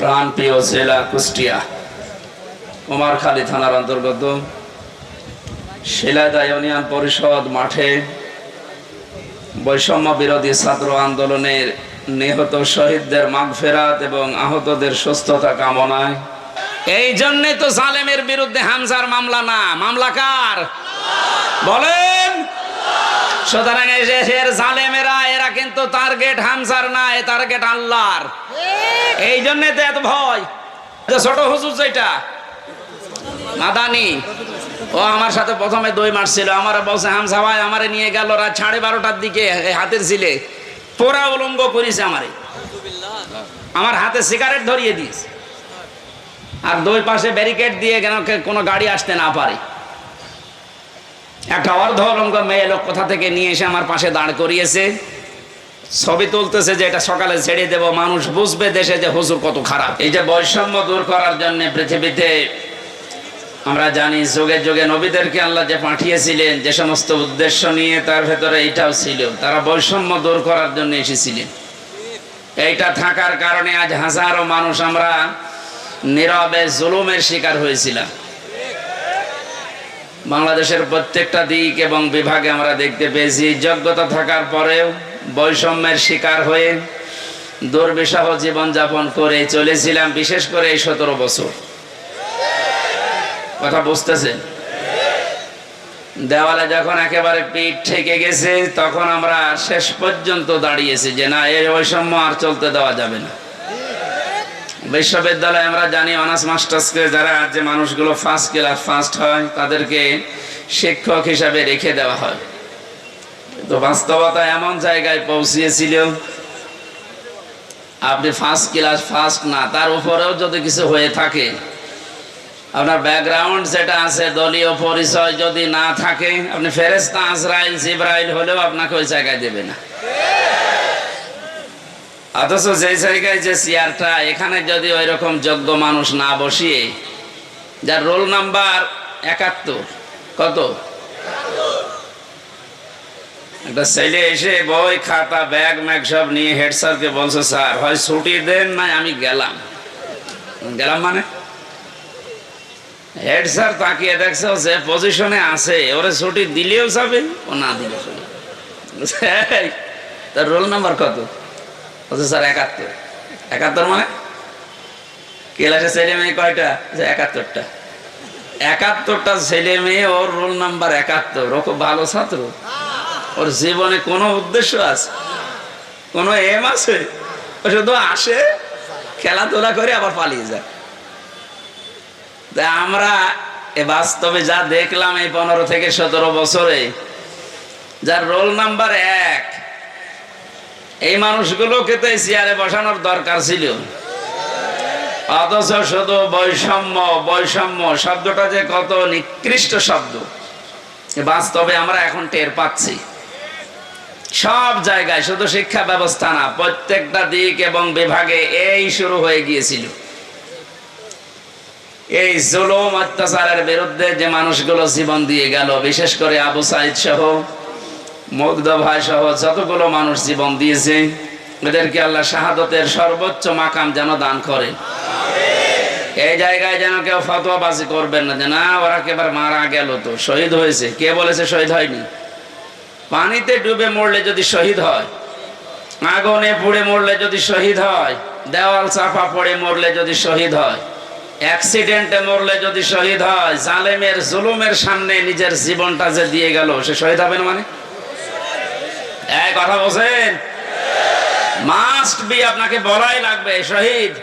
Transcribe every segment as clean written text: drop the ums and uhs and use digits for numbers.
প্রাণপ্রিয় জেলা কুষ্টিয়া কুমারখালী থানার অন্তর্গত শিলাইদহ ইউনিয়ন পরিষদ মাঠে বৈষম্য বিরোধী ছাত্র আন্দোলনের নিহত শহীদদের মাগফিরাত এবং আহতদের সুস্থতা কামনায়। এই জন্য তো জালেমের বিরুদ্ধে হামজার মামলা না, মামলা কার বলেন? সুতরাং এর জালেমেরা এরা কিন্তু টার্গেট হামজার না, এ টার্গেট আল্লাহর। এই জন্য তো এত ভয়। ছোট হুজুর যেটা মাদানি, ও আমার সাথে প্রথমে দই মারছিল, আমার বলছে হামজা ভাই আমারে নিয়ে গেল রাত 12:30টার দিকে হাতের ছিলে পোড়া উলঙ্গ করেছে আমারে, আমার হাতে সিগারেট ধরিয়ে দিয়েছে আর দুই পাশে ব্যারিকেড দিয়ে কেন কোনো গাড়ি আসতে না পারে। একটা অর্ধ উলঙ্গ মেয়ে লোক কোথা থেকে নিয়ে এসে আমার পাশে দাঁড় করিয়েছে, ছবি তুলতেছে যে এটা সকালে ছেড়ে দেব, মানুষ বুঝবে দেশে যে হুজুর কত খারাপ। এই যে বৈষম্য দূর করার জন্য পৃথিবীতে আমরা জানি যুগে যুগে নবীদেরকে আল্লাহ যে পাঠিয়েছিলেন যে সমস্ত উদ্দেশ্য নিয়ে, তার ভেতরে এইটাও ছিল, তারা বৈষম্য দূর করার জন্য এসেছিলেন। এইটা থাকার কারণে আজ হাজারো মানুষ আমরা নীরবে জুলুমের শিকার হয়েছিলাম। বাংলাদেশের প্রত্যেকটা দিক এবং বিভাগে আমরা দেখতে পেয়েছি যোগ্যতা থাকার পরেও বৈষম্যের শিকার হয়ে দুর্বিষহ জীবনযাপন করে চলেছিলাম, বিশেষ করে এই 17 বছর। কথা বুঝতেছেন? দেওয়ালে যখন একেবারে পিঠ ঠেকে গেছে তখন আমরা শেষ পর্যন্ত দাঁড়িয়েছি যে না, এই বৈষম্য আর চলতে দেওয়া যাবে না। বিশ্ববিদ্যালয়ে আমরা জানি অনার্স মাস্টার্সকে যারা যে মানুষগুলো ফার্স্ট ক্লাস ফার্স্ট হয় তাদেরকে শিক্ষক হিসাবে রেখে দেওয়া হয়, তো বাস্তবতা এমন জায়গায় পৌঁছিয়েছিল আপনি ফার্স্ট ক্লাস ফার্স্ট না, তার উপরেও যদি কিছু হয়ে থাকে, আপনার ব্যাকগ্রাউন্ড যেটা আছে দলীয় পরিচয় যদি না থাকে, আপনি ফেরেশতা আজরাইল জিবরাইল হলেও আপনাকে ওই জায়গায় দেবে না। অথচ যে জায়গায় যে চেয়ারটা, এখানে যদি ওই রকম যোগ্য মানুষ না বসিয়ে, যার রোল নাম্বার 71, কত, একটা ছেলে এসে বই খাতা ব্যাগ ম্যাগ সব নিয়ে হেড স্যারকে বলছে স্যার হয় ছুটি দেন না আমি গেলাম মানে হেড স্যার তাকিয়ে দেখছে যে পজিশনে আছে ওরে ছুটি দিলেও যাবে ও না দিলেও যাবে। তার রোল নাম্বার কত? বলছে স্যার 71 মানে ক্লাসে ছেলে মেয়ে কয়টা? 71টা ছেলে মেয়ে, ওর রোল নাম্বার 71। ও খুব ভালো ছাত্র, ওর জীবনে কোনো উদ্দেশ্য আছে, কোনো এম আছে? ও শুধু আসে খেলাধুলা করে আবার পালিয়ে যায়। আমরা বাস্তবে যা দেখলাম এই 15 থেকে 17 বছরে, যার রোল নাম্বার 1, এই মানুষগুলোকে তো চেয়ারে বসানোর দরকার ছিল। অথচ শুধু বৈষম্য শব্দটা যে কত নিকৃষ্ট শব্দ বাস্তবে আমরা এখন টের পাচ্ছি। সব জায়গায়, শুধু শিক্ষা ব্যবস্থা না, প্রত্যেকটা দিক এবং বিভাগে এই শুরু হয়ে গিয়েছিল। এই জুলুম অত্যাচারের বিরুদ্ধে যে মানুষগুলো জীবন দিয়ে গেল, বিশেষ করে আবু সাইদ সহ মুগ্ধ ভাই সহ যতগুলো মানুষ জীবন দিয়েছে, এদেরকে আল্লাহ শাহাদতের সর্বোচ্চ মাকাম যেন দান করে। এই জায়গায় যেন কেউ ফতোয়াবাজি করবেন না যে না ওরা একেবারে মারা গেল, তো শহীদ হয়েছে। কে বলেছে শহীদ হয়নি? পানিতে ডুবে মরলে যদি শহীদ হয়, আগুনে পুড়ে মরলে যদি শহীদ হয়, দেওয়াল চাপা পড়ে মরলে যদি শহীদ হয়, অ্যাক্সিডেন্টে মরলে যদি শহীদ হয়, জালেমের জুলুমের সামনে নিজের জীবনটা যে দিয়ে গেল, সে শহীদ হবে না? মানে এই কথা বলছেন, মাস্ট বি, আপনাকে বলাই লাগবে শহীদ।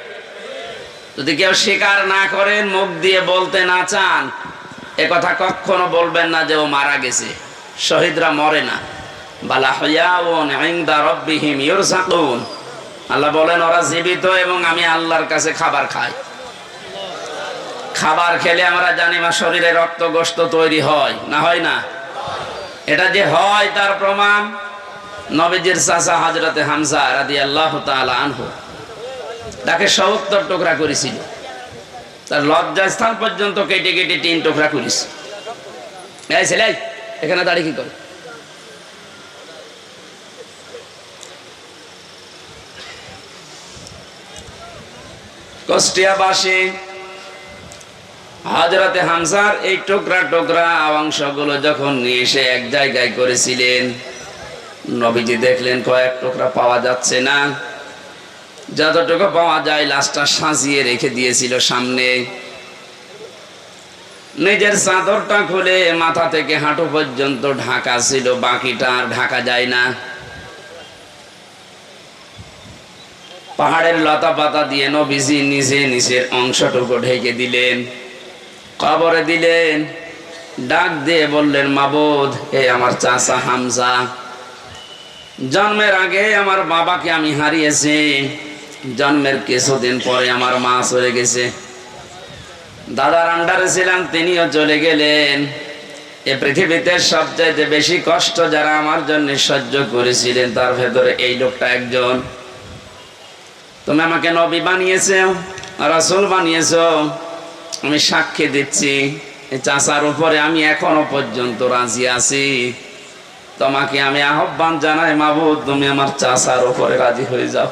যদি কেউ স্বীকার না করেন, মুখ দিয়ে বলতে না চান, এ কথা কখনো বলবেন না যে ও মারা গেছে। শহীদরা মরে না। বালা হায়াউন ইনদা রাব্বিহিম ইউরযাকুন, আল্লাহ বলেন ওরা জীবিত এবং আমি আল্লাহর কাছে খাবার খাই। খাবার খেলে আমরা জানি মা শরীরে রক্ত গোশত তৈরি হয় না, হয় না? এটা যে হয় তার প্রমাণ নবীজির চাচা হযরতে হামজা রাদিয়াল্লাহু তাআলা আনহু, তাকে 70 টুকরা করেছিল, তার লজ্জাস্থান পর্যন্ত কেটে কেটে 3 টুকরা করেছে। এই ছেলে এখানে দাঁড়িয়ে কি করে? কুষ্টিয়াবাসী হযরতে হামজার এই টুকরা টুকরা অংশগুলো যখন নিয়ে এসে এক জায়গায় করেছিলেন, নবীজি দেখলেন কয়েক টুকরা পাওয়া যাচ্ছে না, যতটুকু পাওয়া যায় লাশটা সাজিয়ে রেখে দিয়েছিল সামনে। নিজের চাদরটা খুলে মাথা থেকে হাঁটু পর্যন্ত ঢাকা ছিল, বাকিটা আর ঢাকা যায় না। পাহাড়ের লতা পাতা দিয়ে নবীজি নিজে নিজের অংশটুকু ঢেকে দিলেন, কবরে দিলেন, ডাক দিয়ে বললেন, মাবুদ, হে আমার চাচা হামজা, জন্মের আগে আমার বাবাকে আমি হারিয়েছি, জন্মের কিছুদিন পরে আমার মা চলে গেছে, দাদার আন্ডারে ছিলাম, তিনিও চলে গেলেন। এ পৃথিবীতে সবচাইতে বেশি কষ্ট যারা আমার জন্য সহ্য করেছিলেন তার ভেতরে এই লোকটা একজন। তুমি আমাকে নবী বানিয়েছো, রাসূল বানিয়েছো, আমি সাক্ষী দিচ্ছি এই চাচার উপরে আমি এখনো পর্যন্ত রাজি আছি। তোমাকে আমি আহ্বান জানাই, মাবুদ, তুমি আমার চাচার উপরে রাজি হয়ে যাও।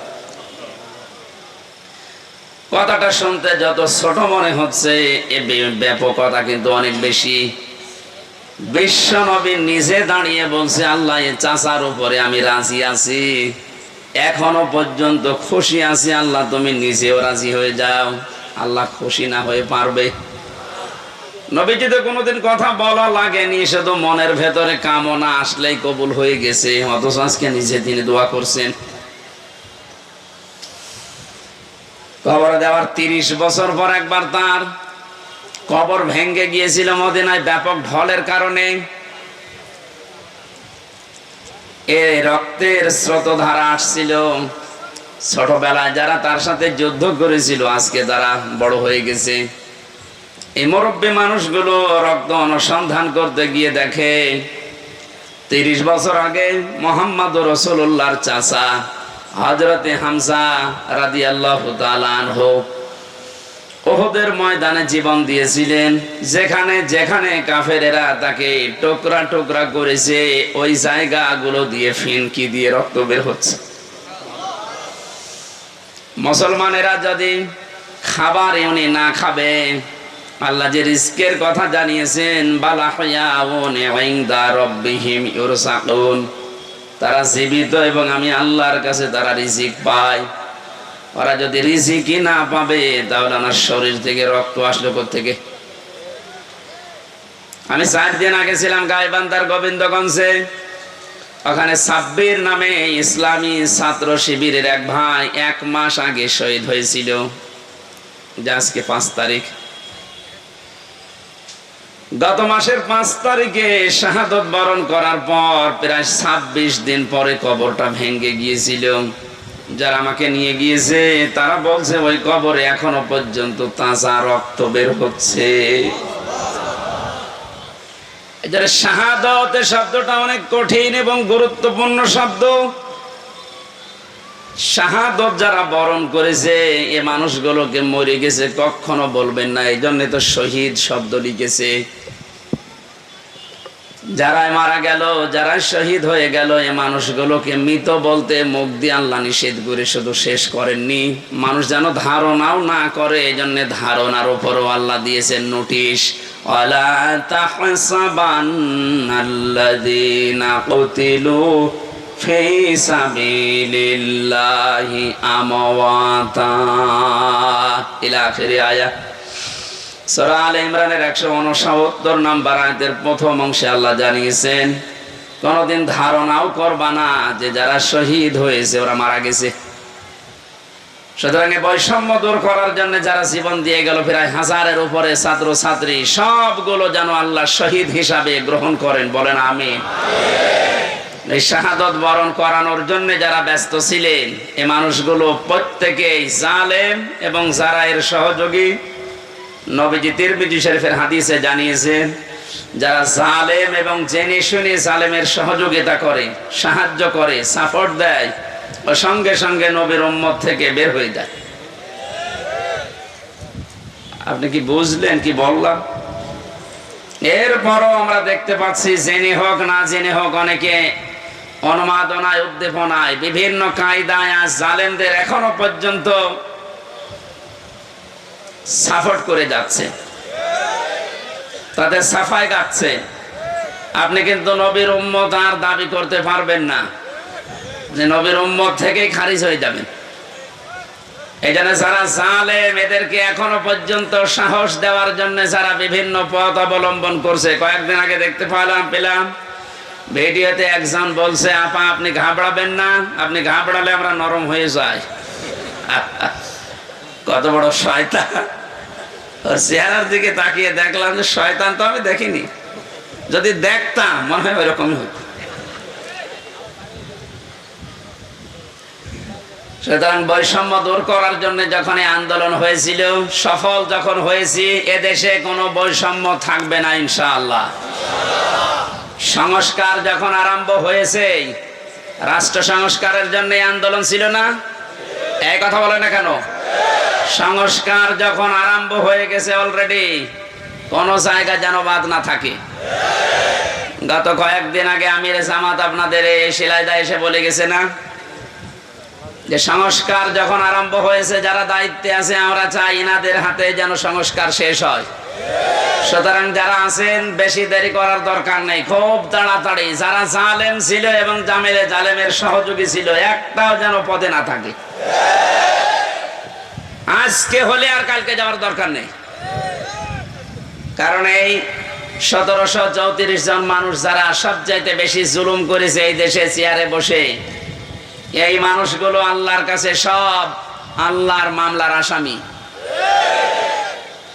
কথাটা শুনতে যত ছোট মনে হচ্ছে, এ ব্যাপকতা কিন্তু অনেক বেশি। বিশ্ব নবী নিজে দাঁড়িয়ে বলছে, আল্লাহ, এ চাচার উপরে আমি রাজি আছি, এখনো পর্যন্ত খুশি আছি, আল্লাহ তুমি নিজেও রাজি হয়ে যাও। আল্লাহ খুশি না হয়ে পারবে? নবীজি তো কোনোদিন কথা বলা লাগেনি, শুধু মনের ভেতরে কামনা আসলেই কবুল হয়ে গেছে, অথচ আজকে নিজে তিনি দোয়া করছেন। কবর দেওয়ার 30 বছর পর একবার তার কবর ভেঙে গিয়েছিল মদিনায় ব্যাপক ঢলের কারণে। এ রক্তের স্রোতধারা আসছিল। ছোটবেলায় যারা তার সাথে যুদ্ধ করেছিল আজকে তারা বড় হয়ে গেছে। এই মুরব্বী মানুষগুলো রক্ত অনুসন্ধান করতে গিয়ে দেখে 30 বছর আগে মুহাম্মদুর রাসূলুল্লাহর চাচা হযরতে হামজা রাদিয়াল্লাহু তাআলা আনহু উহুদের ময়দানে জীবন দিয়েছিলেন। যেখানে যেখানে কাফেরেরা তাকে টুকরা টুকরা করেছে, ওই জায়গাগুলো দিয়ে ফিনকি দিয়ে রক্ত বের হচ্ছে। মুসলমানেরা যদি খাবার এমনি না খাবে, আল্লাহ যে রিজকের কথা জানিয়েছেন, বালা হায়াউন ইনদা রাব্বিহিম ইউরসাকুন, তারা জীবিত এবং আমি আল্লাহর কাছে তারা রিজিক পায়। ওরা যদি রিজিকই না পাবে তাহলে আমার শরীর থেকে রক্ত আসলো কোত্থেকে? আমি 4 দিন আগে ছিলাম গাইবান্ধার গোবিন্দগঞ্জে। ওখানে সাব্বির নামে ইসলামী ছাত্র শিবিরের এক ভাই 1 মাস আগে শহীদ হয়েছিল। আজকে 5 তারিখ। গত মাসের 5 তারিখে শাহাদত বরণ করার পর প্রায় 26 দিন পরে কবরটা ভেঙে গিয়েছিল। যারা আমাকে নিয়ে গিয়েছে তারা বলছে ওই কবরে এখনো পর্যন্ত তাজা রক্ত বের হচ্ছে। শাহাদত শব্দটা অনেক কঠিন এবং গুরুত্বপূর্ণ শব্দ। শাহাদত যারা বরণ করেছে এ মানুষগুলোকে মরে গেছে কখনো বলবেন না, এই জন্য তো শহীদ শব্দ লিখেছে। যারা মারা গেল, যারা শহীদ হয়ে গেল, এ মানুষগুলোকে মৃত বলতে মুখ দিয়ে আল্লাহ নিষেধ করে শুধু শেষ করেননি, মানুষ যেন ধারণাও না করে, এই জন্য ধারণার উপরও আল্লাহ দিয়েছেন নোটিশ। ওয়ালা তাহসাবান্নাল্লাযীনা কুতিলু ফি সাবিলিল্লাহি আমওয়াতা ইলা আখিরি আয়াত। সূরা আলে ইমরানের 169 নম্বর আয়াতের প্রথম অংশে আল্লাহ জানিয়েছেন, কোনদিন ধারণাও করবা না যে যারা শহীদ হয়েছে ওরা মারা গেছে। সুতরাং বৈষম্য দূর করার জন্য যারা জীবন দিয়ে গেল প্রায় 1000-এর উপরে ছাত্র ছাত্রী, সবগুলো যেন আল্লাহ শহীদ হিসাবে গ্রহণ করেন, বলেন আমিন। এই শাহাদত বরণ করানোর জন্য যারা ব্যস্ত ছিলেন এ মানুষগুলো প্রত্যেকেই জালেম এবং যারা এর সহযোগী। নবীজি তিরমিজি শরীফের হাদিসে জানিয়েছেন, যারা জালেম এবং জেনে শুনে জালেমের সহযোগিতা করে, সাহায্য করে, সাপোর্ট দেয়, ও সঙ্গে সঙ্গে নবীর উম্মত থেকে বের হয়ে যায়। আপনি কি বুঝলেন কি বললাম? এরপরও আমরা দেখতে পাচ্ছি জেনে হোক না জেনে হোক অনেকে উন্মাদনায়, উদ্দীপনায়, বিভিন্ন কায়দায় আজ জালেমদের এখনো পর্যন্ত সাপোর্ট করে যাচ্ছে, তাদের সাফাই গাচ্ছে। আপনি কিন্তু নবীর উম্মত আর দাবি করতে পারবেন না, যে নবীর উম্মত থেকেই খারিজ হয়ে যাবেন। এই জন্য যারা জালেম, এদেরকে এখনো পর্যন্ত সাহস দেওয়ার জন্য যারা বিভিন্ন পথ অবলম্বন করছে। কয়েকদিন আগে দেখতে পেলাম ভিডিওতে একজন বলছে, আপা আপনি ঘাবড়াবেন না, আপনি ঘাবড়ালে আমরা নরম হয়ে যাই। কত বড় শয়তান! ওর চেহারার দিকে তাকিয়ে দেখলাম যে শয়তান তো আমি দেখিনি, যদি দেখতাম মনে হয় ওইরকমই হতো। সুতরাং বৈষম্য দূর করার জন্য যখন এই আন্দোলন হয়েছিল, সফল যখন হয়েছি, এদেশে কোনো বৈষম্য থাকবে না ইনশাআল্লাহ। সংস্কার যখন আরম্ভ হয়েছে, রাষ্ট্র সংস্কারের জন্য আন্দোলন ছিল না? এই কথা বলে না কেন? সংস্কার যখন আরম্ভ হয়ে গেছে অলরেডি, কোন জায়গা যেন বাদ না থাকে। গত কয়েকদিন আগে আমির জামাত আপনাদের এই শিলাইদা এসে বলে গেছে না, যে সংস্কার যখন আরম্ভ হয়েছে, যারা দায়িত্বে আছে আমরা চাই ইনাদের হাতে যেন সংস্কার শেষ হয়। সুতরাং যারা আছেন বেশি দেরি করার দরকার নেই, খুব তাড়াতাড়ি যারা জালেম ছিল এবং জালেমের সহযোগী ছিল, একটাও যেন পদে না থাকে। আজকে হলে আর কালকে যাওয়ার দরকার নেই। কারণ এই 1734 জন মানুষ যারা সবচাইতে বেশি জুলুম করেছে এই দেশে চেয়ারে বসে, এই মানুষগুলো আল্লাহর কাছে সব আল্লাহর মামলার আসামি।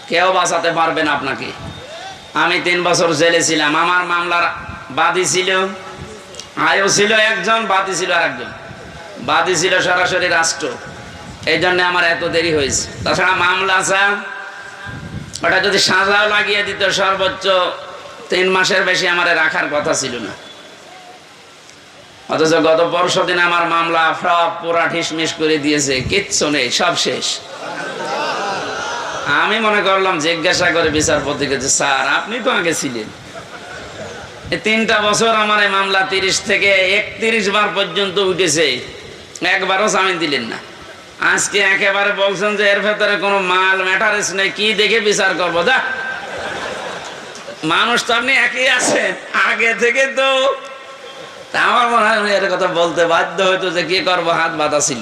কেউ বাঁচাতে পারবে না আপনাকে। আমি 3 বছর জেলে ছিলাম, আমার মামলার বাদী ছিল, আয়ও ছিল একজন, বাদী ছিল আরেকজন। বাদী ছিল সরাসরি রাষ্ট্র, এই জন্য আমার এত দেরি হয়েছে। তাছাড়া মামলা ওটা যদি সাজাও লাগিয়ে দিত, সর্বোচ্চ 3 মাসের বেশি আমার রাখার কথা ছিল না। অথচ গত পরশুদিন আমার মামলা সব পুরা ঠিসমিস করে দিয়েছে, কিচ্ছু নেই, সব শেষ। আমি মনে করলাম জিজ্ঞাসা করে বিচারপতিকে, যে স্যার আপনি তো আগে ছিলেন, 3টা বছর আমার এই মামলা 30 থেকে 31 বার পর্যন্ত উঠেছে, একবারও জামিন দিলেন না। আজকে একেবারে বলছেন যে এর ভেতরে কোনো মাল ম্যাটারেস নেই, কি দেখে বিচার করবো? যা, মানুষ তো আপনি একই আছেন আগে থেকে। তো আমার মনে হয় এর কথা বলতে বাধ্য হইতো, যে কি করবো, হাত বাঁধা ছিল।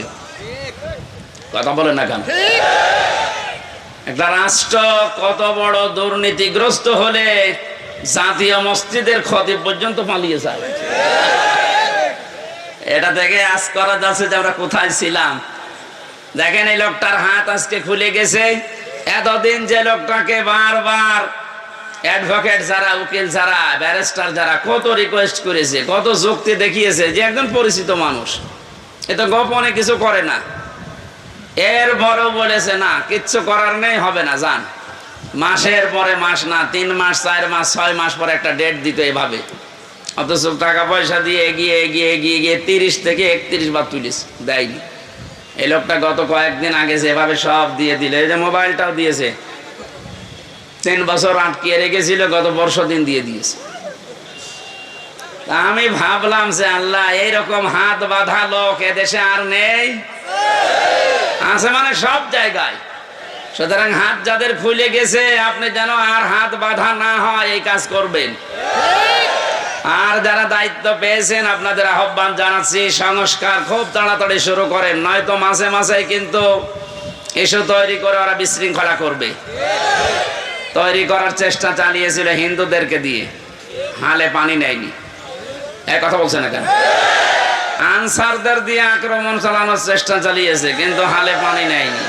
কথা বলেন না কেন? একটা রাষ্ট্র কত বড় দুর্নীতিগ্রস্ত হলে জাতীয় মসজিদের খতিব পর্যন্ত পালিয়ে যায়। এটা থেকে আজ করা যাচ্ছে যে আমরা কোথায় ছিলাম। দেখেন এই লোকটার হাত আজকে খুলে গেছে। এতদিন যে লোকটাকে বারবার অ্যাডভোকেট যারা, উকিল যারা, ব্যারিস্টার যারা কত রিকোয়েস্ট করেছে, কত যুক্তি দেখিয়েছে যে একজন পরিচিত মানুষ, এ তো গোপনে কিছু করে না, এর বড় বলেছে না কিচ্ছু করার নেই, হবে না, যান। মাসের পরে মাস না, 3 মাস, 4 মাস, 6 মাস পরে একটা ডেট দিত এভাবে। অথচ টাকা পয়সা দিয়ে এগিয়ে এগিয়ে এগিয়ে গিয়ে 30 থেকে 31 বার তুলিস, দেয়নি। এই লোকটা গত কয়েকদিন আগে যেভাবে সব দিয়ে দিল, এই যে মোবাইলটাও দিয়েছে, 3 বছর আটকিয়ে রেখেছিল, গত বর্ষদিন দিয়ে দিয়েছে। আমি ভাবলাম যে আল্লাহ, এইরকম হাত বাঁধা লোক এদেশে আর নেই, আছে মানে সব জায়গায়। সুতরাং হাত যাদের খুলে গেছে, আপনি যেন আর হাত বাঁধা না হয় এই কাজ করবেন। আর যারা দায়িত্ব পেয়েছেন, আপনাদের আহ্বান জানাচ্ছি, সংস্কার খুব তাড়াতাড়ি শুরু করেন, নয়তো মাসে মাসে কিন্তু ইস্যু তৈরি করে ওরা বিশৃঙ্খলা করবে। তৈরি করার চেষ্টা চালিয়েছিল হিন্দুদেরকে দিয়ে, হালে পানি নেয়নি। এক কথা বলছে না কেন? আনসারদের দিয়ে আক্রমণ চালানোর চেষ্টা চালিয়েছে, কিন্তু হালে পানি নেয়নি।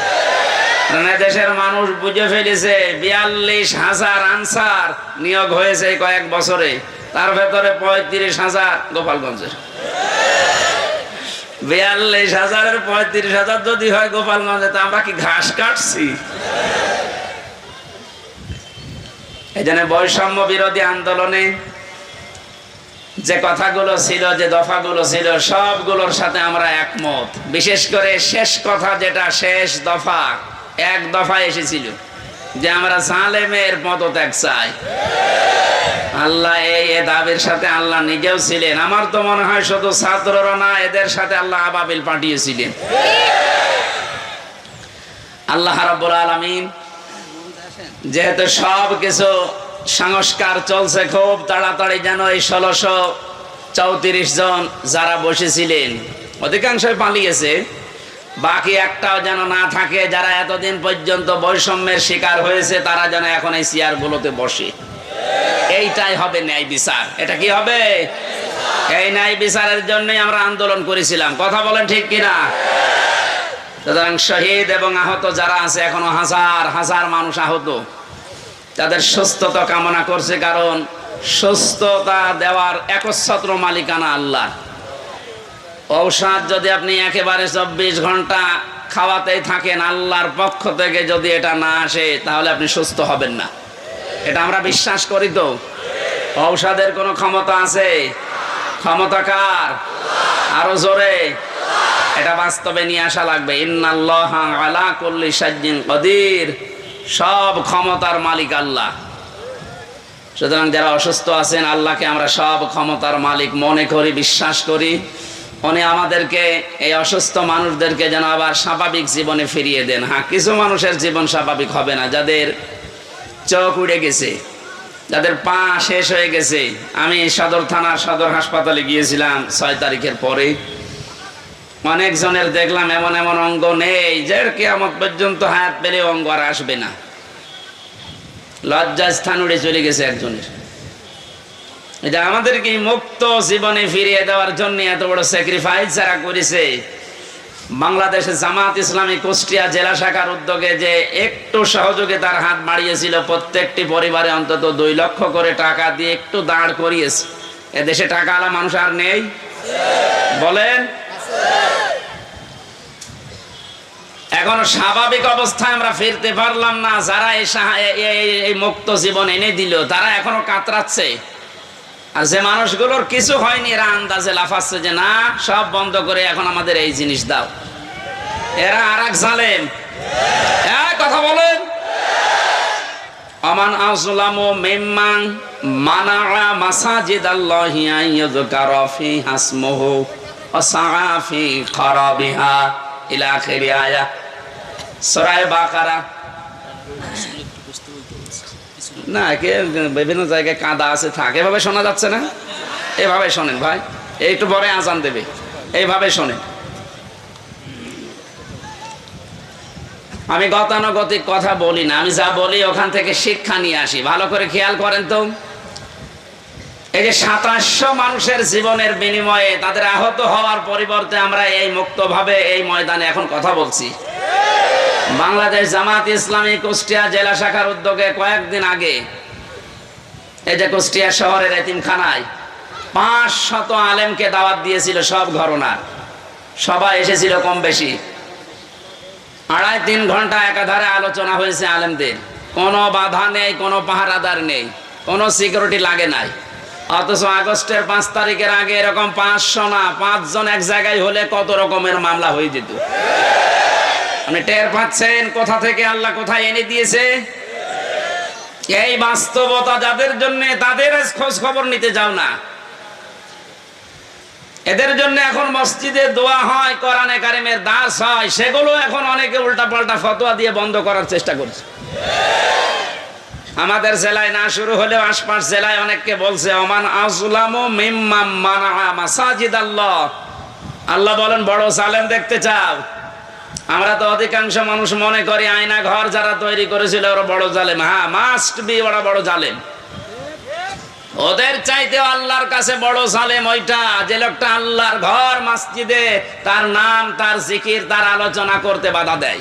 দেশের মানুষ বুঝে ফেলেছে 42,000 আনসার নিয়োগ হয়েছে কয়েক বছরে, তার ভেতরে 35,000 গোপালগঞ্জের। 42,000-এর 35,000 যদি হয় গোপালগঞ্জে, তা আমরা কি ঘাস কাটছি? এই জন্য বৈষম্য বিরোধী আন্দোলনে যে কথাগুলো ছিল, যে দফাগুলো ছিল, সবগুলোর সাথে আমরা একমত। বিশেষ করে শেষ কথা, যেটা শেষ দফা, 1 দফা এসেছিল যে আমরা জালেমের পদত্যাগ চাই। আল্লাহ এই দাবির সাথে আল্লাহ নিজেও ছিলেন। আমার তো মনে হয় শুধু ছাত্ররা না, এদের সাথে আল্লাহ আবাবিল পাঠিয়েছিলেন। আল্লাহ রাব্বুল আলামিন যেহেতু সব কিছু সংস্কার চলছে খুব তাড়াতাড়ি, যেন এই 1634 জন যারা বসেছিলেন অধিকাংশই পালিয়েছে, বাকি একটাও যেন না থাকে, যারা এতদিন পর্যন্ত বৈষম্যের শিকার হয়েছে তারা যেন এখন এই চেয়ারগুলোতে বসে। এইটাই হবে ন্যায় বিচার। এটা কি হবে? এই ন্যায় বিচারের জন্যই আমরা আন্দোলন করেছিলাম। কথা বলেন ঠিক কিনা? সুতরাং শহীদ এবং আহত যারা আছে, এখনো হাজার হাজার মানুষ আহত, তাদের সুস্থতা কামনা করছে, কারণ সুস্থতা দেওয়ার একচ্ছত্র মালিকানা আল্লাহ। ঔষধ যদি আপনি একেবারে 24 ঘন্টা খাওয়াতেই থাকেন, আল্লাহর পক্ষ থেকে যদি এটা না আসে তাহলে আপনি সুস্থ হবেন না। এটা আমরা বিশ্বাস করি। তো ঔষধের কোনো ক্ষমতা আছে? ক্ষমতা কার? আরো জোরে। এটা বাস্তবে নিয়ে আসা লাগবে। ইন্নাল্লাহা আলা কুল্লি শাইইন কাদির। সব ক্ষমতার মালিক আল্লাহ। সুতরাং যারা অসুস্থ আছেন, আল্লাহকে আমরা সব ক্ষমতার মালিক মনে করি, বিশ্বাস করি। উনি আমাদেরকে, এই অসুস্থ মানুষদেরকে যেন আবার স্বাভাবিক জীবনে ফিরিয়ে দেন। হ্যাঁ, কিছু মানুষের জীবন স্বাভাবিক হবে না, যাদের চোখ উড়ে গেছে, যাদের পা শেষ হয়ে গেছে। আমি সদর থানার সদর হাসপাতালে গিয়েছিলাম 6 তারিখের পরে। অনেকজনের দেখলাম এমন এমন অঙ্গ নেই যে কিয়ামত পর্যন্ত হায়াত পেলে অঙ্গ আর আসবে না। লজ্জার স্থান উড়ে চলে গেছে একজনের। এটা আমাদেরকে মুক্ত জীবনে ফিরিয়ে দেওয়ার জন্য এত বড় স্যাক্রিফাইস যারা করেছে। বাংলাদেশে জামাত ইসলামী কুষ্টিয়া জেলা শাখার উদ্যোগে যে একটু সহযোগিতার হাত বাড়িয়েছিল, প্রত্যেকটি পরিবারে অন্তত 2 লক্ষ করে টাকা দিয়ে একটু দাঁড় করিয়েছে। এদেশে টাকাওয়ালা মানুষ আর নেই? বলেন। এখনো স্বাভাবিক অবস্থায় আমরা ফিরতে পারলাম না। যারা এই মুক্ত জীবন এনে দিল, তারা এখনো কাতরাচ্ছে। আর যে মানুষগুলোর কিছু হয়নি, এরা আন্দাজে লাফাচ্ছে যে না, সব বন্ধ করে এখন আমাদের এই জিনিস দাও। এরা আর এক জালেম। কথা বলেন। আমান আযলামু মিম্মান মানাআ মাসাজিদাল্লাহি আন ইউযকারা ফিহা ইসমুহু ওয়া সাআ ফি খারাবিহা ইলা আখির আয়াত সূরা বাকারা। না, বিভিন্ন জায়গায় কাদা আছে, থাকে এভাবে শোনা যাচ্ছে না। এভাবে শোনেন ভাই, একটু পরে আজান দেবে, এইভাবে শোনেন। আমি গতানুগতিক কথা বলি না, আমি যা বলি ওখান থেকে শিক্ষা নিয়ে আসি। ভালো করে খেয়াল করেন তো। এই যে 2700 মানুষের জীবনের বিনিময়ে তাদের আহত হওয়ার পরিবর্তে আমরা এই মুক্তভাবে এই ময়দানে এখন কথা বলছি। বাংলাদেশ জামাত ইসলামী কুষ্টিয়া জেলা শাখার উদ্যোগে কয়েকদিন আগে এই যে কুষ্টিয়া শহরের এতিমখানায় 500 আলেমকে দাওয়াত দিয়েছিল, সব ঘরনা। সবাই এসেছিল কম বেশি। 2.5-3 ঘন্টা একাধারে আলোচনা হয়েছে আলেমদের। কোনো বাধা নেই, কোনো পাহারাদার নেই, কোনো সিকিউরিটি লাগে নাই। অথচ আগস্টের 5 তারিখের আগে এরকম 500 না, 5 জন এক জায়গায় হলে কত রকমের মামলা হয়ে যেত। আপনি টের পাচ্ছেন কোথা থেকে আল্লাহ কোথায় এনে দিয়েছে? এই বাস্তবতা যাদের জন্য, তাদের খোঁজ খবর নিতে যাও না। এদের জন্য এখন মসজিদে দোয়া হয়, কোরআনে কারিমের দাস হয়, সেগুলো এখন অনেকে উল্টাপাল্টা ফতোয়া দিয়ে বন্ধ করার চেষ্টা করছে। আমাদের জেলায় না শুরু হলেও আশপাশ জেলায় অনেককে বলছে ওমান আযলামু মিম্মান মানাআ মাসাজিদাল্লাহ। আল্লাহ বলেন, বড় জালেম দেখতে চাও? আমরা তো অধিকাংশ মানুষ মনে করি আয়না ঘর যারা তৈরি করেছিল ওরা বড় জালেম। হ্যাঁ, মাস্ট বি, ওরা বড় জালেম। ওদের চাইতে আল্লাহর কাছে বড় জালেম ওইটা, যে লোকটা আল্লাহর ঘর মসজিদে তার নাম, তার জিকির, তার আলোচনা করতে বাধা দেয়।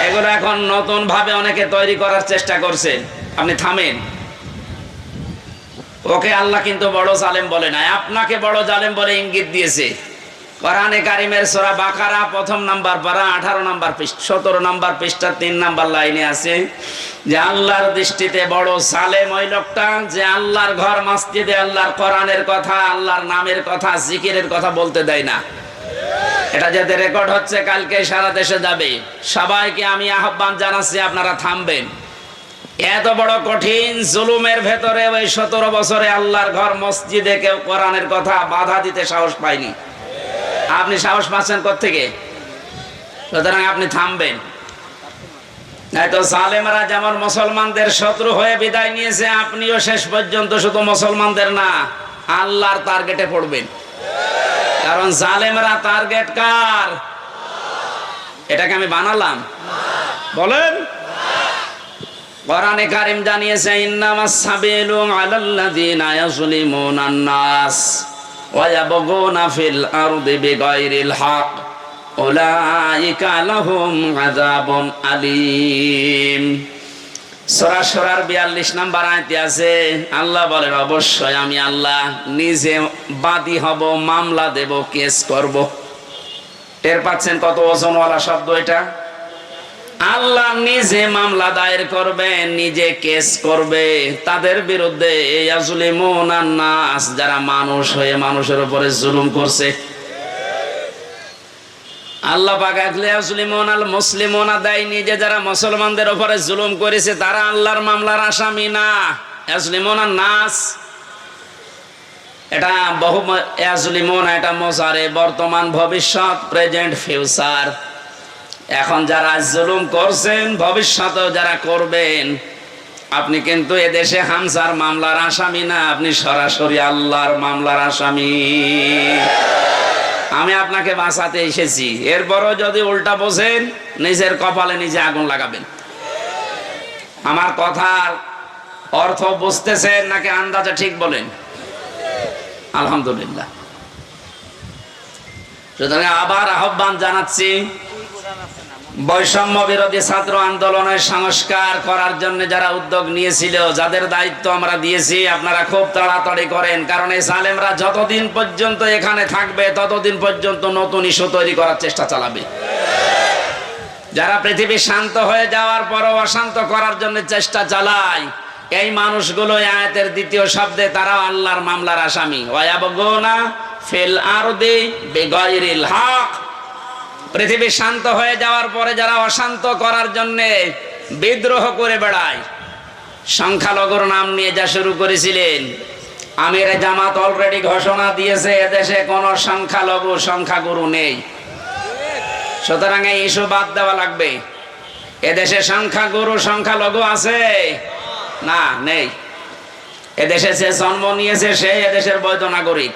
এগুলো এখন নতুন ভাবে অনেকে তৈরি করার চেষ্টা করছে। আপনি থামেন। ওকে আল্লাহ কিন্তু বড় জালেম বলে নাই, আপনাকে বড় জালেম বলে ইঙ্গিত দিয়েছে। কোরআনে কারিমের সূরা বাকারা 1 নাম্বার পারা 18 নাম্বার পৃষ্ঠা 17 নাম্বার পৃষ্ঠা 3 নাম্বার লাইনে আছে যে আল্লাহর দৃষ্টিতে বড় জালেম ওই লোকটা যে আল্লাহর ঘর মসজিদে আল্লাহর কোরআনের কথা, আল্লাহর নামের কথা, জিকিরের কথা বলতে দেয় না। এটা যাতে রেকর্ড হচ্ছে, কালকে সারা দেশে যাবে। সবাইকে আমি আহ্বান জানাচ্ছি, আপনারা থামবেন। এত বড় কঠিন জুলুমের ভেতরে ওই 17 বছরে আল্লাহর ঘর মসজিদে কেউ কোরআনের কথা বাধা দিতে সাহস পায়নি। আপনি সাহস পাচ্ছেন কোত্থেকে? সুতরাং আপনি থামবেন। তো জালেমরা যেমন মুসলমানদের শত্রু হয়ে বিদায় নিয়েছে, আপনিও শেষ পর্যন্ত শুধু মুসলমানদের না, আল্লাহর টার্গেটে পড়বেন। কারণ জালেমরা টার্গেট কার? এটাকে আমি বানালাম? বলেন। কোরআনে কারীম জানিয়েছে, ইন্নামাস সাবিলু আলাল্লাযিনা ইয়াজলিমুনান নাস ওয়া ইয়াবগুনা ফিল আরদি বিগাইরিল হক উলাইকা লাহুম আযাবুন আলীম। সূরা শুরার 42 নম্বর আয়াতে আছে, আল্লাহ বলেন, অবশ্যই আমি আল্লাহ নিজে বাদী হব, মামলা দেব, কেস করব। টের পাচ্ছেন কত ওজনওয়ালা শব্দ এটা? আল্লাহ নিজে মামলা দায়ের করবে, নিজে কেস করবে তাদের বিরুদ্ধে, ইয়াজলিমুনান নাস, যারা মানুষ হয়ে মানুষের উপরে জুলুম করছে। আল্লাহ পাক ইয়াজলিমুনাল মুসলিমুনা দেয়, নিজে যারা মুসলমানদের উপরে জুলুম করেছে তারা আল্লাহর মামলার আসামি না। ইয়াজলিমুনান নাস এটা বহু, ইয়াজলিমুনা এটা মুজারে, বর্তমান, ভবিষ্যৎ, প্রেজেন্ট, ফিউচার। এখন যারা জুলুম করছেন, ভবিষ্যতেও যারা করবেন, আপনি কিন্তু এদেশে হামজার মামলার আসামি না, আপনি সরাসরি আল্লাহর মামলার আসামি। আমি আপনাকে বাঁচাতে এসেছি, এরপরও যদি উল্টা বোঝেন, নিজের কপালে নিজে আগুন লাগাবেন। আমার কথার অর্থ বুঝতেছেন নাকি আন্দাজে ঠিক বলেন? আলহামদুলিল্লাহ। সুতরাং আবার আহ্বান জানাচ্ছি, বৈষম্য বিরোধী ছাত্র আন্দোলনের সংস্কার করার জন্য যারা উদ্যোগ নিয়েছিল, যাদের দায়িত্ব আমরা দিয়েছি, আপনারা খুব তাড়াতাড়ি করেন। কারণ এই জালেমরা যতদিন পর্যন্ত এখানে থাকবে ততদিন পর্যন্ত নতুন ইস্যু তৈরি করার চেষ্টা চালাবে। যারা পৃথিবী শান্ত হয়ে যাওয়ার পরও অশান্ত করার জন্য চেষ্টা চালায়, এই মানুষগুলো আয়াতের দ্বিতীয় শব্দে তারা আল্লাহর মামলার আসামি। ওয়ায়াবগুনা ফিল আরদি বিগাইরিল হক, পৃথিবী শান্ত হয়ে যাওয়ার পরে যারা অশান্ত করার জন্য বিদ্রোহ করে বেড়ায়, সংখ্যালঘুর নাম নিয়ে যা শুরু করেছিলেন, আমিরে জামাত অলরেডি ঘোষণা দিয়েছে এদেশে কোন সংখ্যালঘু সংখ্যাগুরু নেই। সুতরাং এই ইস্যু বাদ দেওয়া লাগবে। এদেশে সংখ্যাগুরু সংখ্যালঘু আছে না? নেই। এদেশে যে জন্ম নিয়েছে সে এদেশের বৈধ নাগরিক।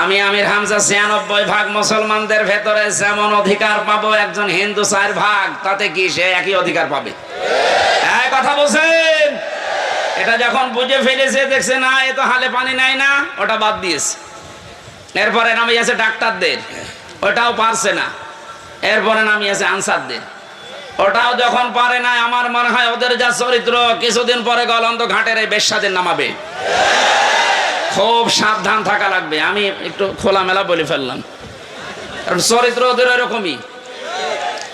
আমি আমির হামজা 96% মুসলমানদের ভেতরে যেমন অধিকার পাবো, একজন হিন্দু 4%, তাতে কি সে একই অধিকার পাবে? এই কথা বলছেন। এটা যখন বুঝে ফেলেছে, দেখছে না এ তো হালে পানি নাই না, ওটা বাদ দিয়েছে। এরপরে নামিয়েছে ডাক্তারদের, ওটাও পারছে না। এরপরে নামিয়েছে আনসারদের, ওটাও যখন পারে না, আমার মনে হয় ওদের যা চরিত্র, কিছুদিন পরে গলন্দ ঘাটের এই বেশ্যাদের নামাবে। খুব সাবধান থাকা লাগবে। আমি একটু খোলামেলা বলে ফেললাম, কারণ চরিত্র ওদের ওইরকমই,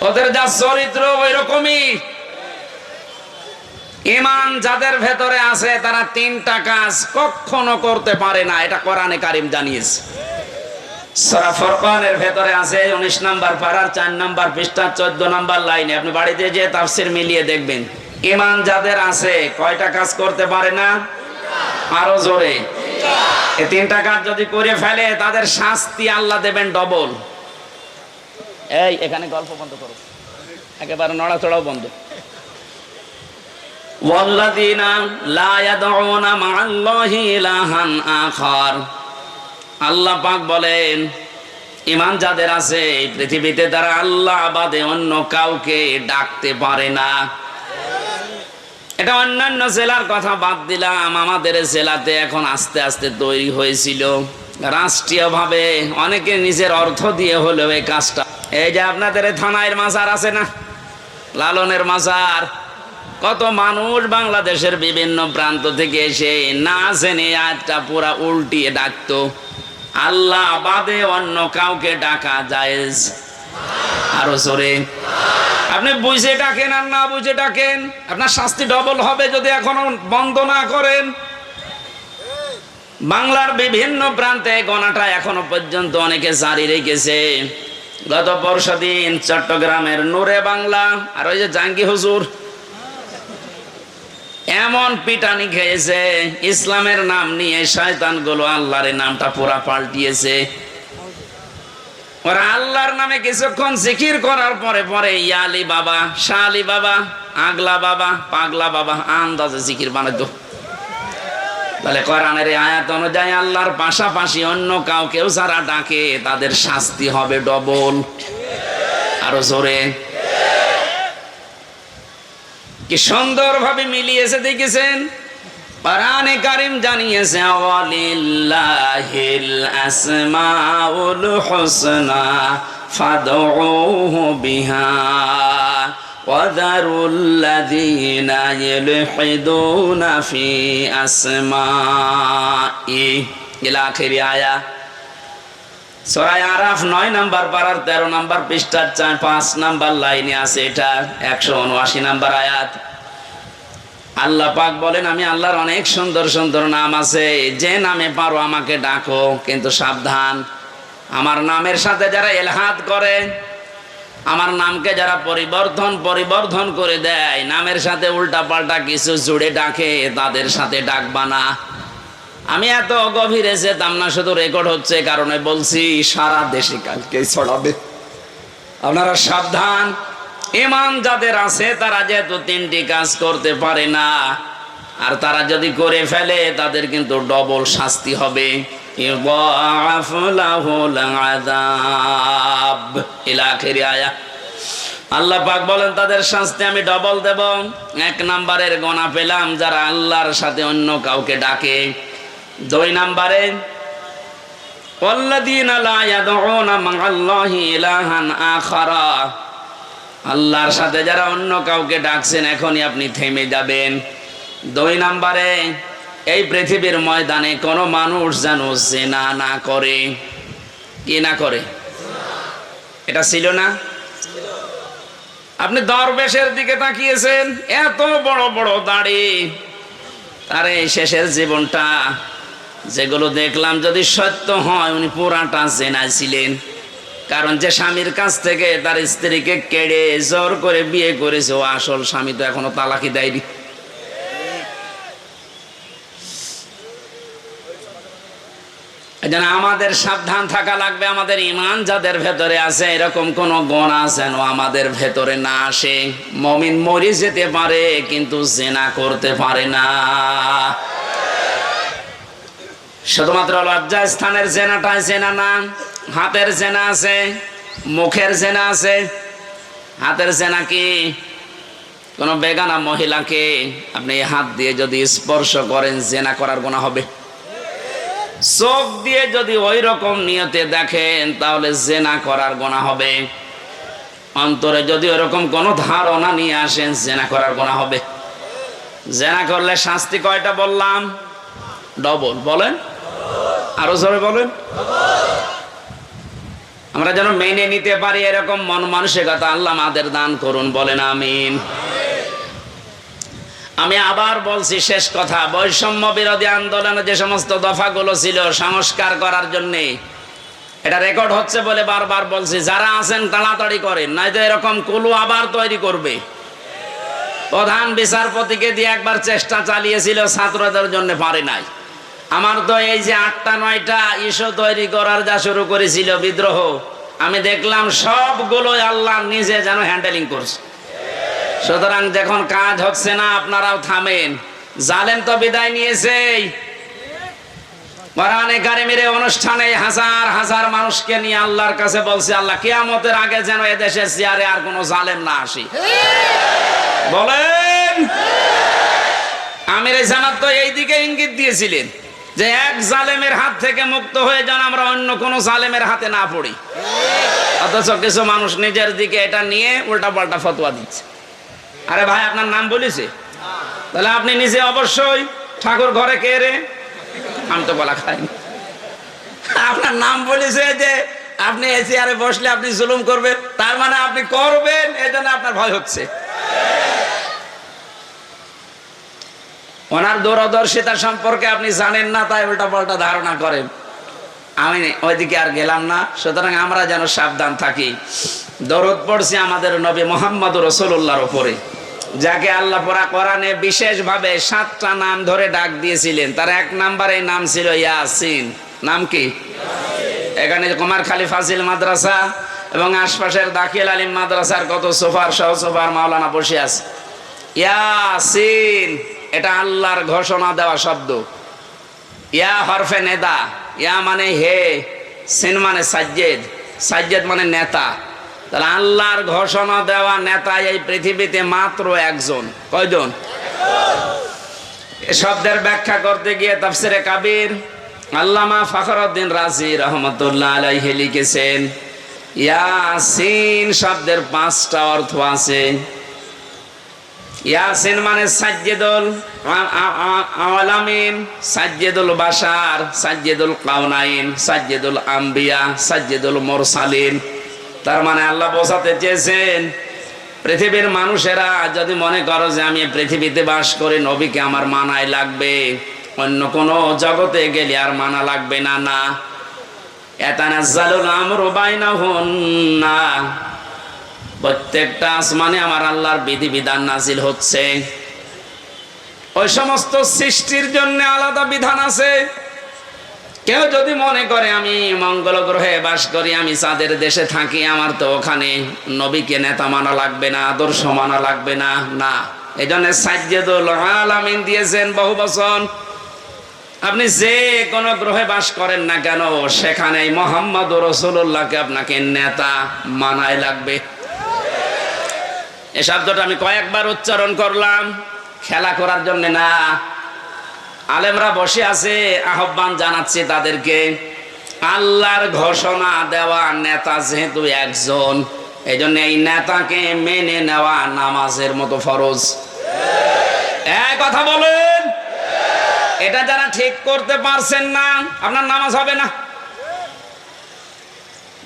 ওদের যা চরিত্র ওইরকমই। ঈমান যাদের ভেতরে আছে তারা 3টা কাজ কখনো করতে পারে না, এটা কোরআনে কারীম জানিয়েছে। সূরা ফুরকানের ভেতরে আছে 19 নম্বর পারার 4 নম্বর পৃষ্ঠা 14 নম্বর লাইনে। আপনি বাড়িতে যে তাফসীর মিলিয়ে দেখবেন, ঈমান যাদের আছে কয়টা কাজ করতে পারে না? আরো জোরে। এই 3টা কাজ যদি করে ফেলে তাদের শাস্তি আল্লাহ দেবেন ডবল। এই এখানে গল্প বন্ধ করো, একেবারে নড়াচড়াও বন্ধ। ওয়াল্লাযীনা লা ইয়াদউনা মা'আল্লাহি ইলাহান আখার, আল্লাহ পাক বলেন ঈমান যাদের আছে এই পৃথিবীতে তারা আল্লাহ বাদে অন্য কাউকে ডাকতে পারে না। এটা অন্যান্য জেলার কথা বাদ দিলাম, আমাদের জেলাতে এখন আস্তে আস্তে তৈরি হয়েছিল রাষ্ট্রীয়ভাবে, অনেকে নিজের অর্থ দিয়ে হলেও এই কাজটা। এই যে আপনাদের থানায় মাজার আছে না, লালনের মাজার, কত মানুষ বাংলাদেশের বিভিন্ন প্রান্ত থেকে এসে না জেনে আয়াতটা পুরা উল্টিয়ে ডাকতো, আল্লাহ বাদে অন্য কাউকে ডাকা জায়েজ। আরো জোরে। আপনি বুঝে ডাকেন আর না বুঝে ডাকেন, আপনার শাস্তি ডবল হবে যদি এখনো বন্ধ না করেন। বাংলার বিভিন্ন প্রান্তে গণাটা এখনো পর্যন্ত অনেকে জারি রেখেছে। গত পরশুদিন চট্টগ্রামের নূরে বাংলা আর ওই যে জাঙ্গি হুজুর এমন পিটানি খেয়েছে, ইসলামের নাম নিয়ে শয়তানগুলো আল্লাহর নামটা পুরা পাল্টিয়েছে। ওরা আল্লাহর নামে কিছুক্ষণ জিকির করার পরে পরে ইয়ালি বাবা, শালি বাবা, আগলা বাবা, পাগলা বাবা আন্দাজে জিকির বানাতো। তাহলে কোরআনের আয়াত অনুযায়ী আল্লাহর পাশাপাশি অন্য কাউকেও যারা ডাকে তাদের শাস্তি হবে ডবল। আরো জোরে, কি সুন্দর ভাবে মিলিয়েছে দেখেছেন। কোরআনে কারীম জানিয়েছে ওয়ালিল্লাহিল আসমাউল হুসনা ফাদউহু বিহা ওয়াযারুল্লাযীনা ইলহিদুনা ফি আসমাই ইলা আখিরি আয়া। সূরা আরাফ 9 নাম্বার পারার 13 নাম্বার পৃষ্ঠার 5 নাম্বার লাইনে আছে, এটা 179 নাম্বার আয়াত। আল্লাহ পাক বলেন, আমি আল্লাহর অনেক সুন্দর সুন্দর নাম আছে, যে নামে পারো আমাকে ডাকো, কিন্তু সাবধান, আমার নামের সাথে যারা এলহাদ করে, আমার নামকে যারা পরিবর্ধন করে দেয়, নামের সাথে উল্টা পাল্টা কিছু জুড়ে ডাকে, তাদের সাথে ডাকবা না। আমি এত গভীরে যেতাম না, শুধু রেকর্ড হচ্ছে কারণে বলছি, সারা দেশে কালকে ছড়াবে। আপনারা সাবধান। ঈমান যাদের আছে তারা যেহেতু 3টি কাজ করতে পারে না, আর তারা যদি করে ফেলে তাদের কিন্তু ডবল শাস্তি হবে। ইউদাআফু লাহুল আযাব ইলা আখিরি আয়া। আল্লাহ পাক বলেন তাদের শাস্তি আমি ডবল দেব। 1 নাম্বারের গোনা পেলাম যারা আল্লাহর সাথে অন্য কাউকে ডাকে। 2 নাম্বারে ওয়াল্লাযীনা লা ইয়াদউনা মা'আল্লাহি ইলাহান আখারা, আল্লাহর সাথে যারা অন্য কাউকে ডাকছেন এখনই আপনি থেমে যাবেন। 2 নাম্বারে এই পৃথিবীর ময়দানে কোন মানুষ যেন জিনা না করে। কি না করে? এটা ছিল না? আপনি দরবেশের দিকে তাকিয়েছেন, এত বড় বড় দাড়ি, তার এই শেষের জীবনটা যেগুলো দেখলাম যদি সত্য হয় উনি পুরাটা জিনায় ছিলেন। কারণ যে স্বামীর কাছ থেকে তার স্ত্রীকে কেড়ে জোর করে বিয়ে করেছে, ও আসল স্বামী তো এখনো তালাকি দেয়নি। এজন্য আমাদের সাবধান থাকা লাগবে। আমাদের ঈমান যাদের ভেতরে আছে এরকম কোন গুনাহ যেন আমাদের ভেতরে না আসে। মুমিন মরে যেতে পারে কিন্তু জিনা করতে পারে না। শুধুমাত্র লজ্জা স্থানের জেনাটাই জেনা না, হাতের জেনা আছে, মুখের জেনা আছে। হাতের জেনা কি? কোন বেগানা মহিলাকে আপনি হাত দিয়ে যদি স্পর্শ করেন জেনা করার গুনাহ হবে। চোখ দিয়ে যদি ওই রকম নিয়তে দেখেন তাহলে জেনা করার গুনাহ হবে। অন্তরে যদি ওরকম কোন ধারণা নিয়ে আসেন জেনা করার গুনাহ হবে। জেনা করলে শাস্তি কয়টা বললাম? ডবল। বলেন, আরো জোরে বলেন। আমরা যেন মেনে নিতে পারি এরকম মন মানসিকতা আল্লাহ আমাদের দান করুন। বলেন আমিন। আমি আবার বলছি, শেষ কথা, বৈষম্য বিরোধী আন্দোলনে যে সমস্ত দফাগুলো ছিল সংস্কার করার জন্য, এটা রেকর্ড হচ্ছে বলে বারবার বলছি, যারা আছেন তাড়াতাড়ি করেন, নয়তো এরকম কুলু আবার তৈরি করবে। প্রধান বিচারপতিকে দিয়ে একবার চেষ্টা চালিয়েছিল, ছাত্রদের জন্য পারে নাই। আমার তো এই যে 8টা 9টা ইস্যু তৈরি করার যা শুরু করেছিল বিদ্রোহ, আমি দেখলাম সবগুলোই আল্লাহ নিজে যেন হ্যান্ডেলিং করছে। সুতরাং যখন কাজ হচ্ছে না আপনারাও থামেন। জালেম তো বিদায় নিয়েছে। কোরআনে কারীমের অনুষ্ঠানে হাজার হাজার মানুষকে নিয়ে আল্লাহর কাছে বলছে, আল্লাহ কিয়ামতের আগে যেন এদেশের চেয়ারে আর কোনো জালেম না আসে। বলেন, আমির জামাত তো এই দিকে ইঙ্গিত দিয়েছিলেন যে এক জালেমের হাত থেকে মুক্ত হয়ে যেন আমরা অন্য কোনো জালেমের হাতে না পড়ি। অথচ কিছু মানুষ নিজের দিকে এটা নিয়ে উল্টা পাল্টা ফতোয়া দিচ্ছে। আরে ভাই, আপনার নাম বলেছে? তাহলে আপনি নিজে অবশ্যই ঠাকুর ঘরে কে রে? আমি তো বলা খাইনি। আপনার নাম বলেছে যে আপনি এই চেয়ারে বসলে আপনি জুলুম করবেন, তার মানে আপনি করবেন, এই জন্য আপনার ভয় হচ্ছে। ওনার দূরদর্শিতা সম্পর্কে আপনি জানেন না, তাই উল্টা পাল্টা ধারণা করেন। আমি ওইদিকে আর গেলাম না। সুতরাং আমরা যেন সাবধান থাকি। দরুদ পড়ছি আমাদের নবী মুহাম্মদ রাসূলুল্লাহর উপরে, যাকে আল্লাহ কোরআনে বিশেষভাবে 7টা নাম ধরে ডাক দিয়েছিলেন। তার 1 নম্বরে নাম ছিল ইয়াসিন। নাম কি? এখানে কুমারখালী ফাজিল মাদ্রাসা এবং আশপাশের দাখিল আলিম মাদ্রাসার কত সোফার সহ সোফার মাওলানা বসে আছে। ইয়াসিন, এটা আল্লাহর ঘোষণা দেওয়া শব্দ। ইয়া হরফে নেদা, ইয়া মানে হে, সিন মানে সাজ্জেদ, সাজ্জেদ মানে নেতা। তাহলে আল্লাহর ঘোষণা দেওয়া নেতা এই পৃথিবীতে মাত্র একজন। কয়জন? এই শব্দের ব্যাখ্যা করতে গিয়ে তাফসিরে কাবির আল্লামা ফখরুদ্দিন রাজি রহমতুল্লাহ আলাইহি লিখেছেন, ইয়াসিন শব্দের 5টা অর্থ আছে। ইয়াসিন মানে সাজ্জেদুল আলামিন, সাজ্জেদুল বাশার, সাজ্জেদুল কাউনাইন, সাজ্জেদুল আম্বিয়া, সাজ্জেদুল মুরসালিন। তার মানে আল্লাহ বোঝাতে চেয়েছেন পৃথিবীর মানুষেরা যদি মনে করো যে আমি পৃথিবীতে বাস করি, নবীকে আমার মানায় লাগবে, অন্য কোন জগতে গেলে আর মানা লাগবে না। না, ইয়াতানাজ্জালুল আমরু বাইনাহুন্না, প্রত্যেকটা আসমানে আমার আল্লাহর বিধিবিধান নাজিল হচ্ছে। ওই সমস্ত সৃষ্টির জন্য আলাদা বিধান আছে। কেউ যদি মনে করে আমি মঙ্গল গ্রহে বাস করি, আমি চাঁদের দেশে থাকি, আমার তো ওখানে নবীকে নেতা মানা লাগবে না, আদর্শ মানা লাগবে না। না, এই জন্য সাজ্জেদুল আলামিন দিয়েছেন বহু বচন। আপনি যে কোনো গ্রহে বাস করেন না কেন, সেখানে মুহাম্মদ রাসূলুল্লাহকে আপনাকে নেতা মানায় লাগবে। এই শব্দটা আমি কয়েকবার উচ্চারণ করলাম, খেলা করার জন্য না। আলেমরা বসে আছে, আহ্বান জানাচ্ছি তাদেরকে, আল্লাহর ঘোষণা দেওয়া নেতা যেহেতু একজন, এই জন্য এই নেতাকে মেনে নেওয়া নামাজের মতো ফরজ। এক কথা বলেন, এটা যারা ঠিক করতে পারছেন না, আপনার নামাজ হবে না।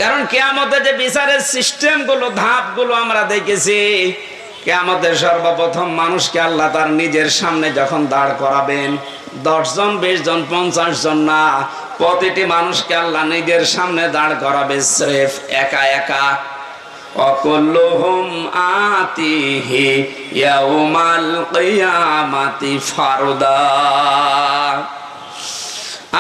কারণ কিয়ামতে যে বিচারের সিস্টেম গুলো, ধাপ গুলো আমরা দেখেছি, কিয়ামতের সর্বপ্রথম মানুষকে আল্লাহ তার নিজের সামনে যখন দাঁড় করাবেন, 10 জন 20 জন 50 জন না, প্রতিটি মানুষকে আল্লাহ নিজের সামনে দাঁড় করাবে স্রেফ একা একা। ওয়াকুল্লুহুম আতিহি ইয়াউমাল কিয়ামাতি ফারদা।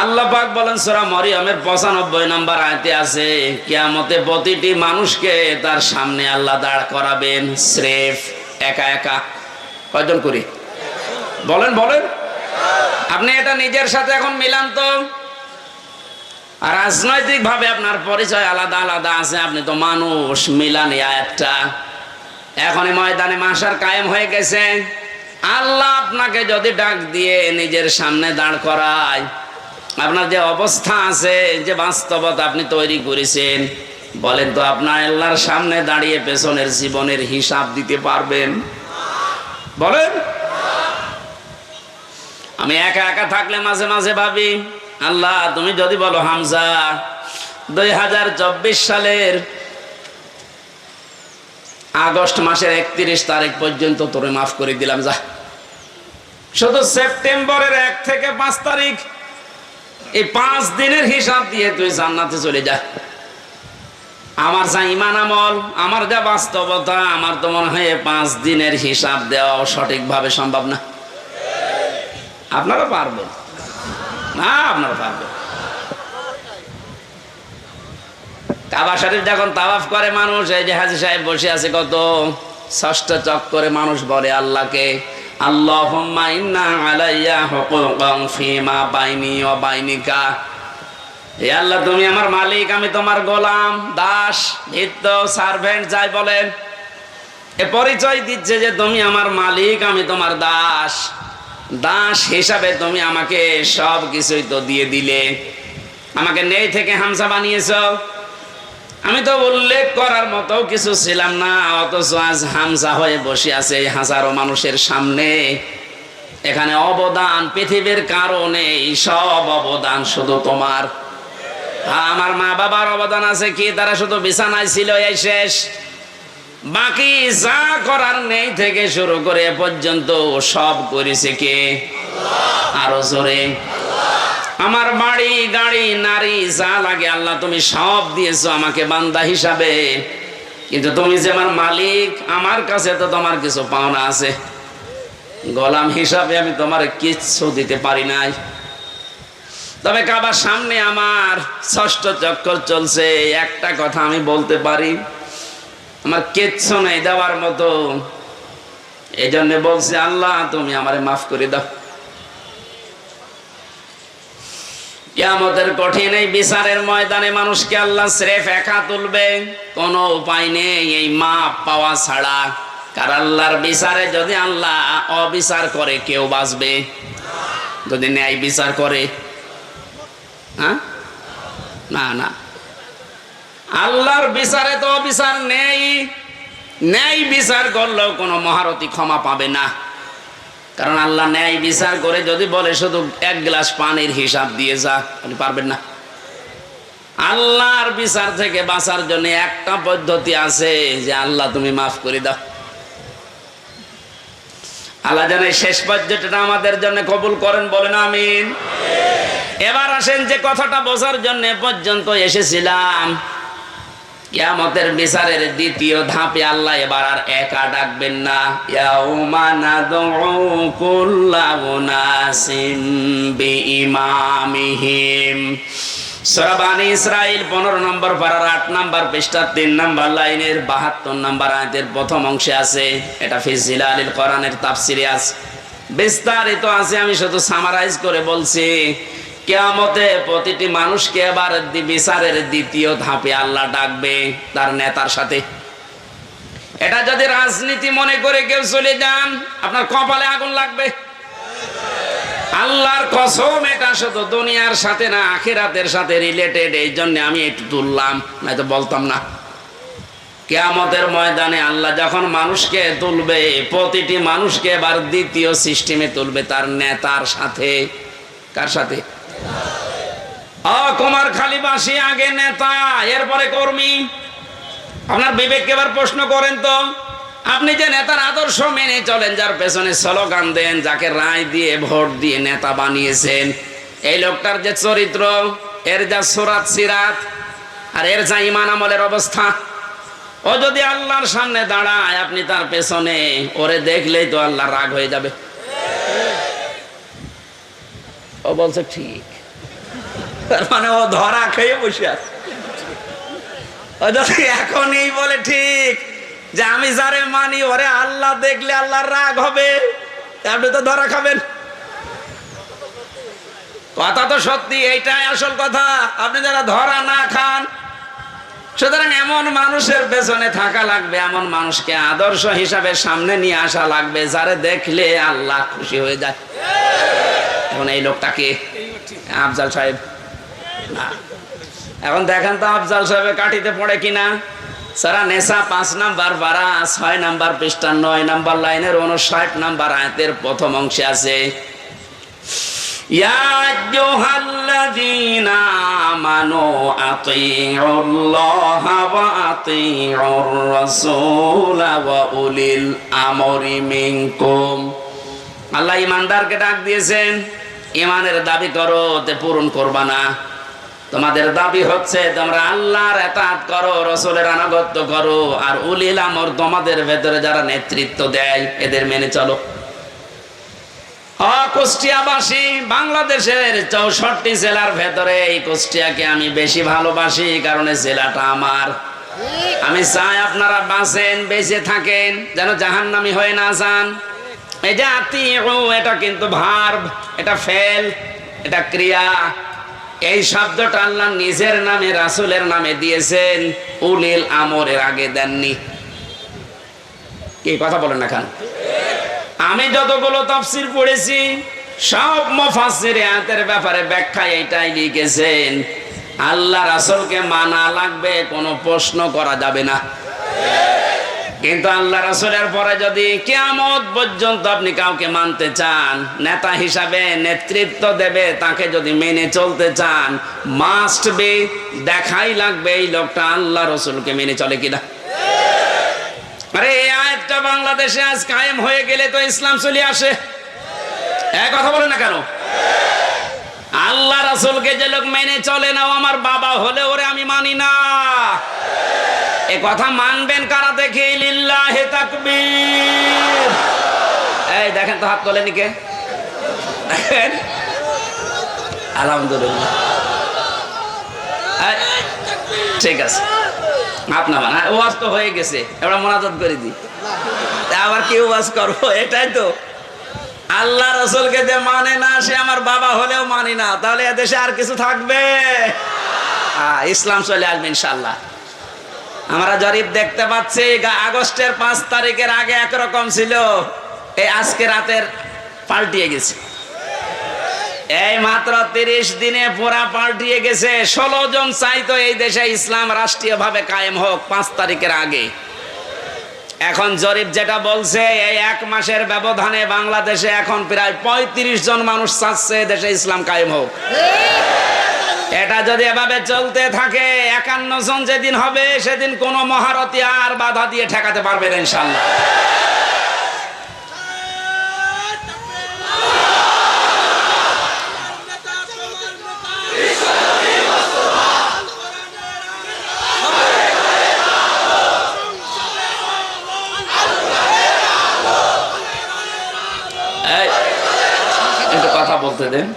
আল্লাহ পাক বলেন সূরা মরিয়মের 95 নম্বর আয়াতে আছে, কিয়ামতে প্রতিটি মানুষকে তার সামনে আল্লাহ দাঁড় করাবেন স্রেফ একা একা। কয়জন করি? বলেন বলেন। আপনি এটা নিজের সাথে এখন মিলান তো। আর রাজনৈতিক ভাবে আপনার পরিচয় আলাদা আলাদা আছে, আপনি তো মানুষ, মিলান এই আয়াতটা। এখন ময়দানে মাশার কায়েম হয়ে গেছে। আল্লাহ আপনাকে যদি ডাক দিয়ে নিজের সামনে দাঁড় করায়, আপনার যে অবস্থা আছে, যে বাস্তবতা আপনি তৈরি করেছেন, বলেন তো আপনার আল্লাহর সামনে দাঁড়িয়ে পেছনের জীবনের হিসাব দিতে পারবেন? বলেন। আমি একা একা থাকলে মাঝে মাঝে ভাবি, আল্লাহ তুমি যদি বলো হামজা 2024 সালের আগস্ট মাসের 31 তারিখ পর্যন্ত তোরে মাফ করে দিলাম, যা। শুধু সেপ্টেম্বরের 1 থেকে 5 তারিখ, এই 5 দিনের হিসাব দিয়ে তুই জান্নাতে চলে যা। আমার যা ইমান আমল, আমার যা বাস্তবতা, আমার তো মনে হয় 5 দিনের হিসাব দেওয়া সঠিকভাবে সম্ভব না। আপনারা পারবেন না? আপনারা পারবেন। কাবা শরীফ যখন তাওয়াফ করে মানুষ, এই যে হাজী সাহেব বসে আছে, কত 6টা চক্করে মানুষ বলে আল্লাহকে, আল্লাহুম্মা ইন্না আলাইয়া হুকুকান ফিমা বাইনি ওয়া বাইনিকা। হে আল্লাহ, তুমি আমার মালিক, আমি তোমার গোলাম, দাস, ভৃত্য, সার্ভেন্ট যাই বলেন, এ পরিচয় দিচ্ছে যে তুমি আমার মালিক, আমি তোমার দাস। দাস হিসাবে তুমি আমাকে সব কিছুই তো দিয়ে দিলে, আমাকে নেই থেকে হামজা বানিয়েছ। আমি তো উল্লেখ করার মতো কিছু ছিলাম না, অথচ আজ হামজা হয়ে বসে আছে হাজারো মানুষের সামনে। এখানে অবদান পৃথিবীর কারণে, সব অবদান শুধু তোমার। আমার মা বাবার অবদান আছে কি? তারা শুধু বিছানায় ছিল, এই শেষ। বাকি যা করার নেই থেকে শুরু করে এ পর্যন্ত সব করেছে কে? আরো জোরে। আমার বাড়ি, গাড়ি, নারী, যা লাগে আল্লাহ তুমি সব দিয়েছো আমাকে বান্দা হিসাবে। কিন্তু তুমি যে আমার মালিক, আমার কাছে তো তোমার কিছু পাওনা আছে। গোলাম হিসাবে আমি তোমার কিচ্ছু দিতে পারি নাই। তবে কাবার সামনে আমার ষষ্ঠ চক্কর চলছে, একটা কথা আমি বলতে পারি, আমার কিচ্ছু নেই দেওয়ার মতো। এই জন্য বলছি, আল্লাহ তুমি আমারে মাফ করে দাও। কিয়ামতের কঠিন এই বিচারের ময়দানে মানুষকে আল্লাহ স্রেফ একা তুলবে, কোনো উপায় নেই এই মাপ পাওয়া ছাড়া। কারণ আল্লাহর বিচারে যদি আল্লাহ অবিচার করে কেউ বাঁচবে? যদি ন্যায় বিচার করে, হ্যাঁ, না না, আল্লাহর বিচারে তো অবিচার নেই। ন্যায় বিচার করলেও কোনো মহারথী ক্ষমা পাবে না। কারণ আল্লাহ ন্যায় বিচার করে যদি বলে শুধু এক গ্লাস পানির হিসাব দিয়ে যা, আপনি পারবেন না। আল্লাহর বিচার থেকে বাঁচার জন্য একটা পদ্ধতি আছে, যে আল্লাহ তুমি মাফ করে দাও। আল্লাহ যেন শেষ পর্যন্তটা আমাদের জন্য কবুল করেন, বলেন আমিন। এবার আসেন যে কথাটা বোঝার জন্য পর্যন্ত এসেছিলাম, কিয়ামতের বিচারের দ্বিতীয় ধাপে আল্লাহ এবার আর একা ডাকবেন না। ইয়াউমা নাদউ কুল্লা উনাসিন বিইমামিহিম। সূরা বানী ইসরাঈল 15 নম্বর পারার 8 নম্বর পৃষ্ঠা 3 নম্বর লাইনের 72 নম্বর আয়াতের প্রথম অংশে আছে। এটা ফি জিলালিল কোরআনের তাফসিরে আছে, বিস্তারিত আছে। আমি শুধু সামারাইজ করে বলছি, কিয়ামতে প্রতিটি মানুষকে এবার বিচারের দ্বিতীয় ধাপে আল্লাহ ডাকবে তার নেতার সাথে। এটা যদি রাজনীতি মনে করে কেউ চলে যান, আপনার কপালে আগুন লাগবে। আল্লাহর কসম, এটা শুধু দুনিয়ার সাথে না, আখিরাতের সাথে রিলেটেড। এই জন্য আমি একটু তুললাম, নয়তো বলতাম না। কিয়ামতের ময়দানে আল্লাহ যখন মানুষকে তুলবে, প্রতিটি মানুষকে এবার দ্বিতীয় সিস্টেমে তুলবে তার নেতার সাথে। কার সাথে? কুমারখালীবাসী আগে নেতা, এরপরে কর্মী। আপনার বিবেককে এবার প্রশ্ন করেন তো, আপনি যে নেতার আদর্শ মেনে চলেন, যার পেছনে স্লোগান দেন, যাকে রায় দিয়ে ভোট দিয়ে নেতা বানিয়েছেন, এই লোকটার যে চরিত্র, এর যা সুরাত সিরাত, আর এর যা ঈমান আমলের অবস্থা, ও যদি আল্লাহর সামনে দাঁড়ায়, আপনি তার পেছনে, ওরে দেখলেই তো আল্লাহ রাগ হয়ে যাবে। ও বলছে ঠিক, মানে ও ধরা খেয়ে বসে আছে। ও যদি এখনই বলে ঠিক যে আমি যারে মানি ওরে আল্লাহ দেখলে আল্লাহর রাগ হবে, আপনি তো ধরা খাবেন। কথা তো সত্যি, এইটাই আসল কথা। আপনি যারা ধরা না খান, সুতরাং এমন মানুষের পেছনে থাকা লাগবে, এমন মানুষকে আদর্শ হিসাবে সামনে নিয়ে আসা লাগবে, যারে দেখলে আল্লাহ খুশি হয়ে যায়। এখন এই লোকটাকে আফজাল সাহেব না, এখন দেখেন তো আফজাল সাহেবের কাঠিতে পড়ে কিনা। সারা নেশা 5 নাম্বার পারা 6 নাম্বার পৃষ্ঠা 9 নাম্বার লাইনের 59 নাম্বার আয়াতের প্রথম অংশে আছে, ইয়া আইয়ুহাল্লাযীনা আমানু আতিউল্লাহা ওয়া আতিউর রাসূলা ওয়া উলিল আমরি মিনকুম। আল্লাহ ইমানদারকে ডাক দিয়েছেন, ইমানের দাবি করো, তে পূরণ করবা না। তোমাদের দাবি হচ্ছে তোমরা আল্লাহর ইতাআত করো, রাসূলের আনুগত্য করো, আর উলিল আমর তোমাদের ভেতরে যারা নেতৃত্ব দেয় এদের মেনে চলো। কুষ্টিয়াবাসী, বাংলাদেশের 64টি জেলার ভেতরে এই কুষ্টিয়াকে আমি বেশি ভালোবাসি, কারণ এই জেলাটা আমার। আমি চাই আপনারা বাঁচেন, বেঁচে থাকেন, যেন জাহান্নামী হয়ে না যান। এই যে আতিউ, এটা কিন্তু ভার্ব, এটা ফেল, এটা ক্রিয়া। এই শব্দটা আল্লাহ নিজের নামে, রাসূলের নামে দিয়েছেন, উলিল আমরের আগে দেননি। কি কথা বলেন না কেন? আমি যতগুলো তাফসীর পড়েছি, সব মুফাসসির আয়াতের ব্যাপারে ব্যাখ্যা এইটাই লিখেছেন, আল্লাহ রাসূলকে মানা লাগবে, কোনো প্রশ্ন করা যাবে না। কিন্তু আল্লাহ রাসূলের পরে যদি কিয়ামত পর্যন্ত আপনি কাউকে মানতে চান, নেতা হিসাবে নেতৃত্ব দেবে, তাকে যদি মেনে চলতে চান, মাস্ট বি, দেখাই লাগবে এই লোকটা আল্লাহ রাসূলকে মেনে চলে কিনা। আরে এই আয়াতটা বাংলাদেশে আজ কায়েম হয়ে গেলে তো ইসলাম চলে আসে। এক কথা বলে না কেন? আল্লাহ রাসূলকে যে লোক মেনে চলে না, ও আমার বাবা হলে ওরে আমি মানি না। এ কথা মানবেন কারা? দেখি লিল্লাহি তাকবীর। এই দেখেন তো, হাত তোলেনি কে? দেখেন, আলহামদুলিল্লাহ। ঠিক আছে, আপনার মানে ওয়াজ তো হয়ে গেছে, এবার মোনাজাত করে দিই, আবার কি ওয়াজ করবো? এটাই তো, আল্লাহ রসুলকে যে মানে না সে আমার বাবা হলেও মানি না, তাহলে এদেশে আর কিছু থাকবে? ইসলাম চলে আসবে ইনশাল্লাহ। আমরা জরিপ দেখতে পাচ্ছি আগস্টের 5 তারিখের আগে একরকম ছিল, এই আজকে রাতের পাল্টিয়ে গেছে। এই মাত্র 30 দিনে পুরা পাল্টিয়ে গেছে। 16 জন চাইতো এই দেশে ইসলাম রাষ্ট্রীয়ভাবে কায়েম হোক 5 তারিখের আগে। এখন জরিপ যেটা বলছে, এই 1 মাসের ব্যবধানে বাংলাদেশে এখন প্রায় 35 জন মানুষ চাচ্ছে দেশে ইসলাম কায়েম হোক। এটা যদি এভাবে চলতে থাকে, 51 জন যেদিন হবে সেদিন কোন মহারথী আর বাধা দিয়ে ঠেকাতে পারবে না ইনশাআল্লাহ। একটু কথা বলতে দেন।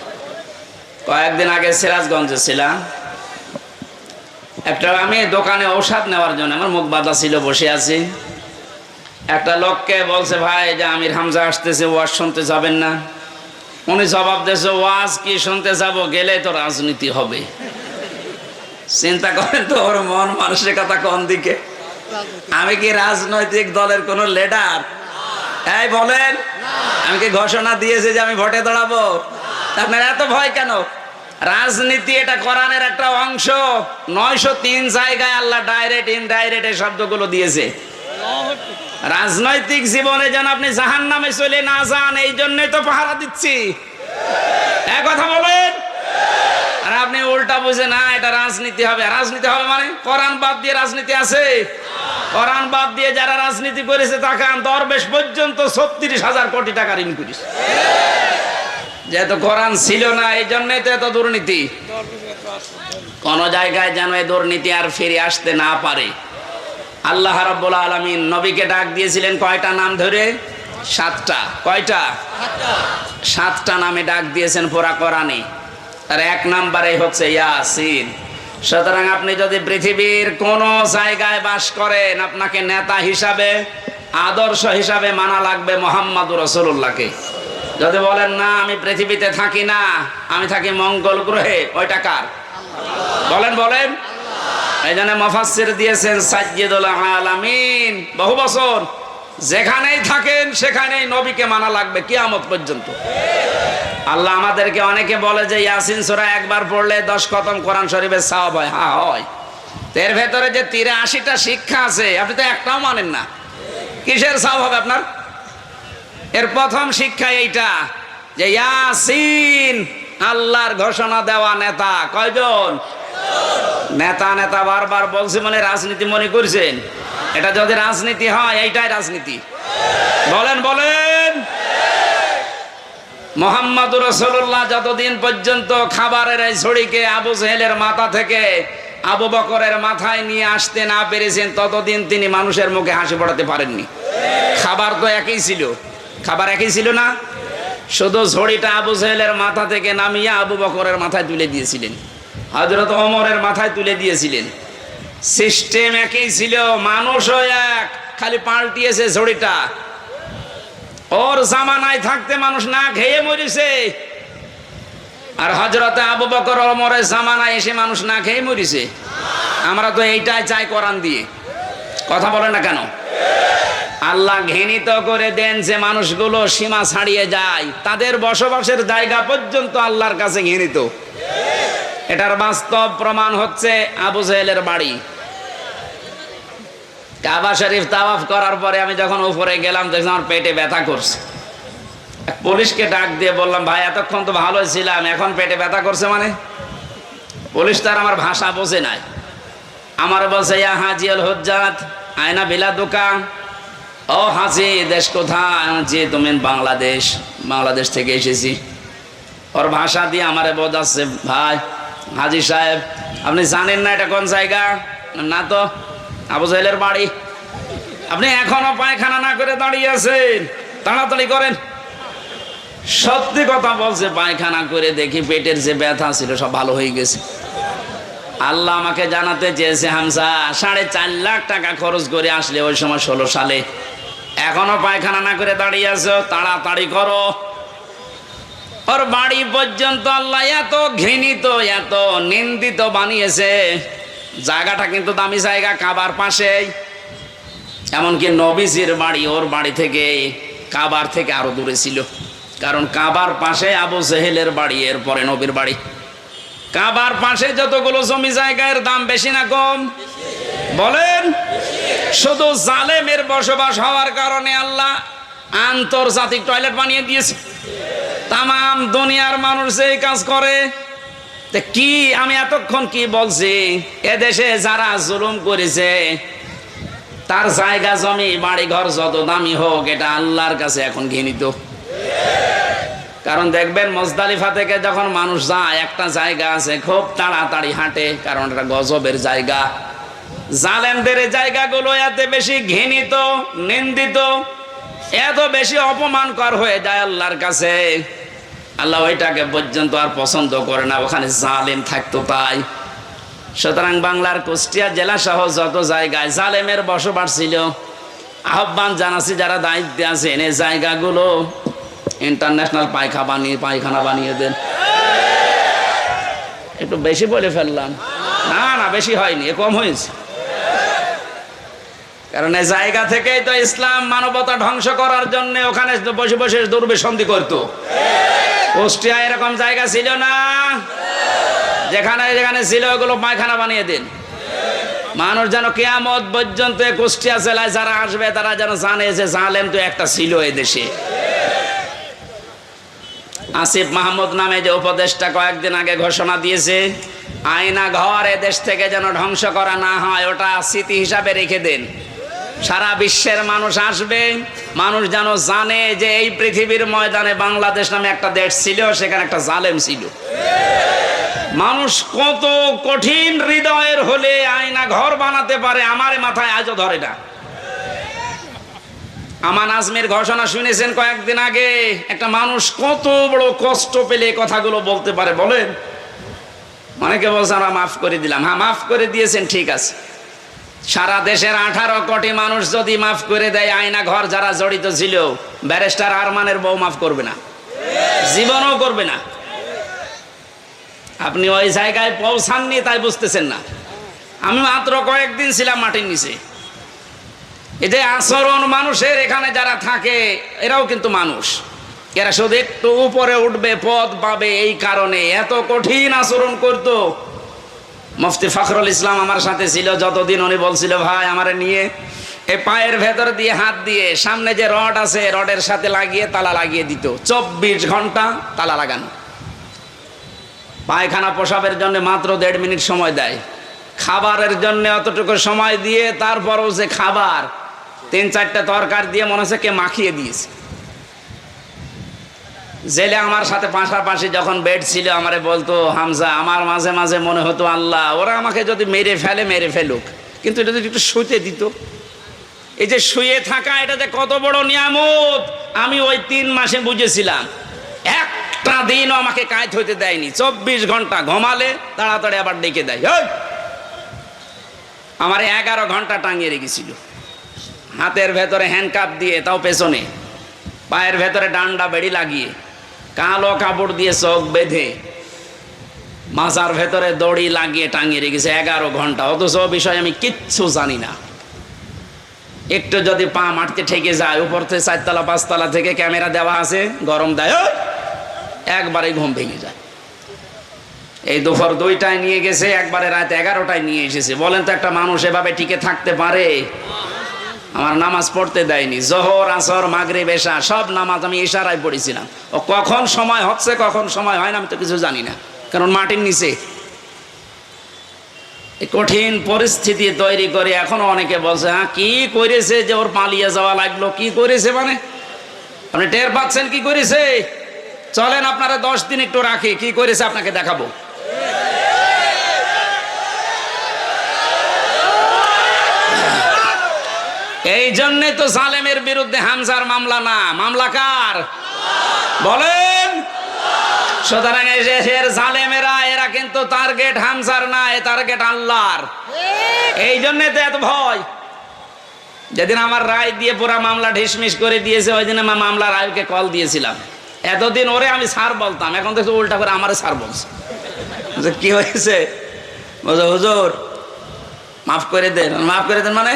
কয়েকদিন আগে সিরাজগঞ্জে ছিলাম, একটা আমি দোকানে ঔষধ নেওয়ার জন্য, আমার মুখ বাঁধা ছিল, বসে আছি। একটা লোককে বলছে, ভাই যে আমির হামজা আসতেছে, ওয়াজ শুনতে যাবেন না? উনি জবাব দিয়েছে, ওয়াজ কি শুনতে যাব, গেলে তো রাজনীতি হবে। চিন্তা করেন তো ওর মন মানসিকতা কোন দিকে। আমি কি রাজনৈতিক দলের কোন লিডার? এই বলেন, আমি কি ঘোষণা দিয়েছি যে আমি ভোটে দাঁড়াবো? আপনার এত ভয় কেন? রাজনীতি এটা কোরআনের একটা অংশ। 903 জায়গায় আল্লাহ ডাইরেক্ট ইনডাইরেক্ট এই শব্দগুলো দিয়েছে। রাজনৈতিক জীবনে যেন আপনি জাহান্নামে চলে না যান, এই জন্যই তো পাহারা দিচ্ছি। এক কথা বলেন, আর আপনি উল্টা বুঝে না এটা রাজনীতি হবে। রাজনীতি হবে মানে কোরআন বাদ দিয়ে রাজনীতি আছে? কোরআন বাদ দিয়ে যারা রাজনীতি করেছে তাকান, দরবেশ পর্যন্ত 36,000 কোটি টাকার ঋণ করেছে। যেহেতু কোরআন ছিল না, এই জন্যই তো এত দুর্নীতি। কোন জায়গায় যেন এই দুর্নীতি আর ফিরে আসতে না পারে। আল্লাহ রাব্বুল আলামিন নবীকে ডাক দিয়েছিলেন কয়টা নাম ধরে? 7টা। কয়টা? 7টা নামে ডাক দিয়েছেন পুরা কোরআনে। আর 1 নম্বরে হচ্ছে ইয়াসিন। সুতরাং আপনি যদি পৃথিবীর কোন জায়গায় বাস করেন, আপনাকে নেতা হিসাবে, আদর্শ হিসাবে মানা লাগবে মুহাম্মদুর রাসূলুল্লাহকে। যদি বলেন না আমি পৃথিবীতে থাকি না, আমি থাকি মঙ্গল গ্রহে, ওইটা কার? বলেন বলেন। এই জন্য মুফাসসির দিয়েছেন সাইয়্যিদুল আলামিন। বহু বছর যেখানেই থাকেন সেখানেই নবীকে মানা লাগবে কিয়ামত পর্যন্ত। আল্লাহ আমাদেরকে, অনেকে বলে যে ইয়াসিন সূরা একবার পড়লে 10 খতম কোরআন শরীফের সওয়াব হয়। হ্যাঁ হয়। এর ভেতরে যে 83টা শিক্ষা আছে, আপনি তো একটাও মানেন না। কিসের সওয়াব হবে আপনার? এর প্রথম শিক্ষা এইটা যে ইয়াসিন আল্লাহর ঘোষণা দেওয়া নেতা। কয়জন? নেতা নেতা বারবার বলছি, মানে রাজনীতি মনে করছেন? এটা যদি রাজনীতি হয়, এইটাই রাজনীতি। বলেন বলেন। মুহাম্মদুর রাসূলুল্লাহ যতদিন পর্যন্ত খাবারের এই ছড়িকে আবু জেহেলের মাথা থেকে আবু বকরের মাথায় নিয়ে আসতে না পেরেছেন, ততদিন তিনি মানুষের মুখে হাসি ফোটাতে পারেননি। খাবার তো একই ছিল, খাবার একই ছিল না? শুধু ঝড়িটা আবু জেহেলের মাথা থেকে নামিয়ে আবু বকরের মাথায় তুলে দিয়েছিলেন, হযরত ওমরের মাথায় তুলে দিয়েছিলেন। সিস্টেম একই ছিল, মানুষও এক, খালি পাল্টিয়েছে ঝড়িটা। ওর জামানায় থাকতে মানুষ না খেয়ে মরেছে, আর হযরতে আবু বকর ওমরের জামানায় এসে মানুষ না খেয়ে মরেছে। আমরা তো এইটাই চাই কোরআন দিয়ে। কথা বলে না কেন? আল্লাহ ঘৃণিত করে দেন যে মানুষগুলো সীমা ছাড়িয়ে যায়, তাদের বসবাসের জায়গা পর্যন্ত আল্লাহর কাছে ঘৃণিত। এটার বাস্তব প্রমাণ হচ্ছে আবু জেহেলের বাড়ি। কাবা শরীফ তাওয়াফ করার পরে আমি যখন উপরে গেলাম, দেখলাম আমার পেটে ব্যথা করছে। পুলিশকে ডাক দিয়ে বললাম, ভাই এতক্ষণ তো ভালোই ছিলাম, এখন পেটে ব্যথা করছে মানে? পুলিশ তার আমার ভাষা বোঝে নাই। আমার বলছে, ইয়া হাজি আল হুজ্জাত আয়না বিলাদুকা। ও হাজি, দেশ কোথায়? জি তুমি বাংলাদেশ। বাংলাদেশ থেকে এসেছি। ওর ভাষা দিয়ে আমারে বোঝাচ্ছে, ভাই হাজি সাহেব আপনি জানেন না এটা কোন জায়গা? না তো। আবু জেহেলের বাড়ি। আপনি এখনো পায়খানা না করে দাঁড়িয়ে আছেন, তাড়াতাড়ি করেন। সত্যি কথা বলছে, পায়খানা করে দেখি পেটের যে ব্যথা ছিল সব ভালো হয়ে গেছে। আল্লাহ আমাকে জানাতে চেয়েছে, হামজা 4.5 লাখ টাকা খরচ করে আসলে ওই সময় 16 সালে, এখনো পায়খানা না করে দাঁড়িয়ে আছো, তাড়াতাড়ি করো। ওর বাড়ি পর্যন্ত আল্লাহ এত ঘৃণিত, এত নিন্দিত বানিয়েছে। জায়গাটা কিন্তু দামি জায়গা, কাবার পাশেই। এমনকি নবীজির বাড়ি ওর বাড়ি থেকে, কাবার থেকে আরো দূরে ছিল, কারণ কাবার পাশে আবু জেহেলের বাড়ি, এরপরে নবীর বাড়ি। কাবার পাশে যতগুলো জমি জায়গার দাম বেশি না কম বলেন? শুধু জালেমের বসবাস হওয়ার কারণে আল্লাহ আন্তর্জাতিক টয়লেট বানিয়ে দিয়েছে। তামাম দুনিয়ার মানুষ এই কাজ করে। কি আমি এতক্ষণ কি বলছি, এদেশে যারা জুলুম করেছে তার জায়গা জমি বাড়ি ঘর যত দামি হোক, এটা আল্লাহর কাছে এখন ঘৃণিত। কারণ দেখবেন মুজদালিফা থেকে যখন মানুষ যায়, একটা জায়গা আছে খুব তাড়াতাড়ি হাঁটে, কারণ এটা গজবের জায়গা। জালেমদের জায়গাগুলো এত বেশি ঘৃণিত, নিন্দিত, এত বেশি অপমানকর হয়ে যায় আল্লাহর কাছে, আল্লাহ ওইটাকে পর্যন্ত আর পছন্দ করে না, ওখানে জালেম থাকতো তাই। সুতরাং বাংলার কুষ্টিয়া জেলা সহ যত জায়গায় জালেমের বসবাস ছিল, আহ্বান জানাচ্ছি যারা দায়িত্বে আছেন, এই জায়গাগুলো ইন্টারন্যাশনাল পায়খানা বানিয়ে দেন। একটু বেশি বলে ফেললাম? না না, বেশি হয়নি, কম হয়েছে। কারণ এই জায়গা থেকেই তো ইসলাম মানবতা ধ্বংস করার জন্য ওখানে বসে বসে দুর্বিসন্ধি করতো। কুষ্টিয়া এরকম জায়গা ছিল না, যেখানে যেখানে ছিল ওগুলো পায়খানা বানিয়ে দিন। মানুষ যেন কিয়ামত পর্যন্ত কুষ্টিয়া জেলায় যারা আসবে তারা যেন জানে যে জালেম তো একটা ছিল এই দেশে। আসিফ মাহমুদ নামে যে উপদেষ্টা কয়েকদিন আগে ঘোষণা দিয়েছে, আয়না ঘর এদেশ থেকে যেন ধ্বংস করা না হয়, ওটা স্মৃতি হিসাবে রেখে দেন। সারা বিশ্বের মানুষ আসবে, মানুষ যেন জানে যে এই পৃথিবীর ময়দানে বাংলাদেশ নামে একটা দেশ ছিল, সেখানে একটা জালেম ছিল। মানুষ কত কঠিন হৃদয়ের হলে আয়না ঘর বানাতে পারে, আমার মাথায় আজও ধরে না। আমান আজমির ঘোষণা শুনেছেন কয়েকদিন আগে, একটা মানুষ কত বড় কষ্ট পেলে কথাগুলো বলতে পারে বলেন? অনেকে বলছেন আমরা মাফ করে দিলাম। হ্যাঁ, মাফ করে দিয়েছেন, ঠিক আছে। সারা দেশের 18 কোটি মানুষ যদি মাফ করে দেয়, আয়না ঘর যারা জড়িত ছিল, ব্যারিস্টার আরমানের বউ মাফ করবে না, জীবনও করবে না। আপনি ওই জায়গায় পৌঁছাননি তাই বুঝতেছেন না। আমি মাত্র কয়েকদিন ছিলাম মাটির নিচে। এই যে আচরণ মানুষের এখানে যারা থাকে, এরাও কিন্তু মানুষ। এরা শুধু একটু উপরে উঠবে, পদ পাবে, এই কারণে এত কঠিন আচরণ করতো। মুফতি ফখরুল ইসলাম আমার সাথে ছিল যতদিন, উনি বলছিল, ভাই আমারে নিয়ে এই পায়ের ভেতর দিয়ে হাত দিয়ে সামনে যে রড আছে, রডের সাথে লাগিয়ে তালা লাগিয়ে দিত। 24 ঘন্টা তালা লাগানো। পায়খানা পোশাবের জন্য মাত্র 1.5 মিনিট সময় দেয়, খাবারের জন্য অতটুকু সময় দিয়ে, তারপরও যে খাবার 3-4টা তরকার দিয়ে মনে হচ্ছে কে মাখিয়ে দিয়েছে। জেলে আমার সাথে পাশাপাশি যখন বেড ছিল, আমারে বলতো, হামজা আমার মাঝে মাঝে মনে হতো আল্লাহ ওরা আমাকে যদি মেরে ফেলে মেরে ফেলুক, কিন্তু এটা যদি একটু শুতে দিত। এই যে শুয়ে থাকা, এটা যে কত বড় নিয়ামত আমি ওই 3 মাসে বুঝেছিলাম। একটা দিনও আমাকে কায়ত হইতে দেয়নি। 24 ঘন্টা ঘুমালে তাড়াতাড়ি আবার ডেকে দেয়। আমার 11 ঘন্টা টাঙিয়ে রেখেছিল, হাতের ভেতরে হ্যান্ডকাপ দিয়ে, তাও পেছনে, পায়ের ভেতরে ডান্ডা বেড়ি লাগিয়ে, কালো কাপড় দিয়ে চোখ বেঁধে, মাজার ভেতরে দড়ি লাগিয়ে টাঙিয়ে রেখেছে 11 ঘন্টা। অথচ বিষয় আমি কিচ্ছু জানি না। একটু যদি পা মারতে ঠেকে যায়, উপর থেকে 4 তলা 5 তলা থেকে ক্যামেরা দেওয়া আছে, গরম দেয়, একবারে ঘুম ভেঙে যায়। এই দুপুর 2টায় নিয়ে গেছে, একবারে রাত 11টায় নিয়ে এসেছে। বলেন তো একটা মানুষ এভাবে টিকে থাকতে পারে? আমার নামাজ পড়তে দেয়নি। জোহর, আসর, মাগরিব, এশা সব নামাজ আমি ইশারায় পড়েছিলাম। ও কখন সময় হচ্ছে কখন সময় হয় না আমি তো কিছু জানি না, কারণ মাটির নিচে। এই কঠিন পরিস্থিতি তৈরি করে এখনো অনেকে বলছে, হ্যাঁ কি করেছে যে ওর পালিয়ে যাওয়া লাগলো? কি করেছে মানে আপনি টের পাচ্ছেন কি করেছে? চলেন আপনারা 10 দিন একটু রাখি, কি করেছে আপনাকে দেখাবো। এই জন্যে তো জালেমের বিরুদ্ধে হামজার মামলা না, মামলা কার? বলেন। সুতরাং এর জালেমেরা এরা কিন্তু টার্গেট হামজার না, এ টার্গেট আল্লাহর। এই জন্য তো এত ভয়। যেদিন আমার রায় দিয়ে পুরা মামলা ঢিসমিস করে দিয়েছে, ওই দিন আমার মামলার রায়কে কল দিয়েছিলাম। এতদিন ওরে আমি স্যার বলতাম, এখন দেখছি উল্টা করে আমারে স্যার বলছে। কি হয়েছে? বলছে হুজুর মাফ করে দেন। মাফ করে দেন মানে?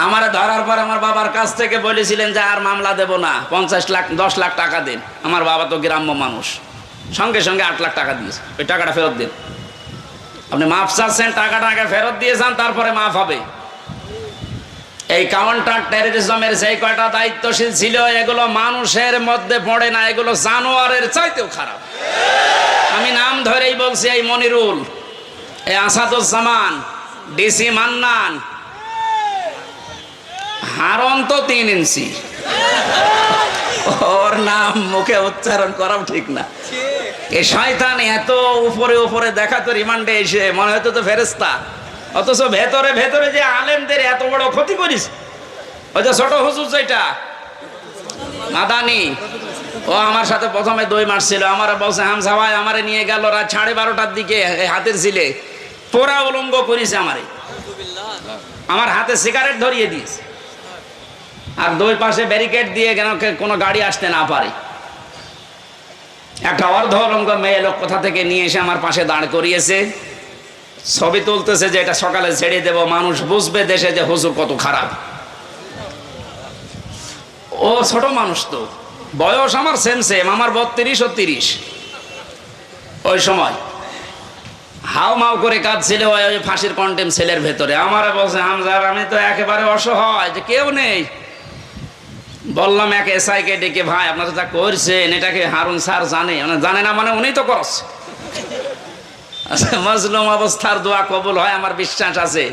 আমার ধরার পর আমার বাবার কাছ থেকে বলেছিলেন যে আর মামলা দেব না, 50 লাখ 10 লাখ টাকা দিন। আমার বাবা তো গ্রাম্য মানুষ, সঙ্গে সঙ্গে 8 লাখ টাকা দিয়েছে। ওই টাকাটা ফেরত দিন। আপনি মাফ চাচ্ছেন, টাকাটা আগে ফেরত দিয়েছেন, তারপরে মাফ হবে। এই কাউন্টার টেররিজমের সেই কয়টা দায়িত্বশীল ছিল, এগুলো মানুষের মধ্যে পড়ে না, এগুলো জানোয়ারের চাইতেও খারাপ। আমি নাম ধরেই বলছি, এই মনিরুল, এই আসাদুজ্জামান, ডিসি মান্নান, হারন তো 3 ইঞ্চি। ওর নাম মুখে উচ্চারণ করাও ঠিক না। এই শয়তান এত উপরে উপরে দেখাতো, রিমান্ডে এসে মনে হয়তো তো ফেরেশতা, অথচ ভেতরে ভেতরে যে আলেমদের এত বড় ক্ষতি করিস। ওই যে ছোট হুজুর যেটা মাদানি, ও আমার সাথে প্রথমে 2 মাস ছিল। আমার বলছে হামজা ভাই আমারে নিয়ে গেল রাত 12:30টার দিকে হাতের ছিলে পোড়া উলঙ্গ করেছে আমারে, আমার হাতে সিগারেট ধরিয়ে দিয়েছে, আর 2 পাশে ব্যারিকেড দিয়ে কেন কোনো গাড়ি আসতে না পারে। একটা অর্ধ উলঙ্গ মেয়ে লোক কোথা থেকে নিয়ে এসে আমার পাশে দাঁড় করিয়েছে, ছবি তুলতেছে যে এটা সকালে ছেড়ে দেব, মানুষ বুঝবে দেশে যে হুজুর কত খারাপ। ও ছোট মানুষ, তো বয়স আমার সেম সেম, আমার 32 ও 30। ওই সময় হাও মাও করে কাঁদছিল ওই ফাঁসির কন্টেম সেলের ভেতরে। আমার বলছে হামজার আমি তো একেবারে অসহায়, যে কেউ নেই। বললাম এক এসআই কে ডেকে, ভাই আপনারা যা করছেন এটাকে হারুন স্যার জানে? জানে না মানে উনি তো করছে। মজলুম অবস্থার দোয়া কবুল হয় আমার বিশ্বাস আছে।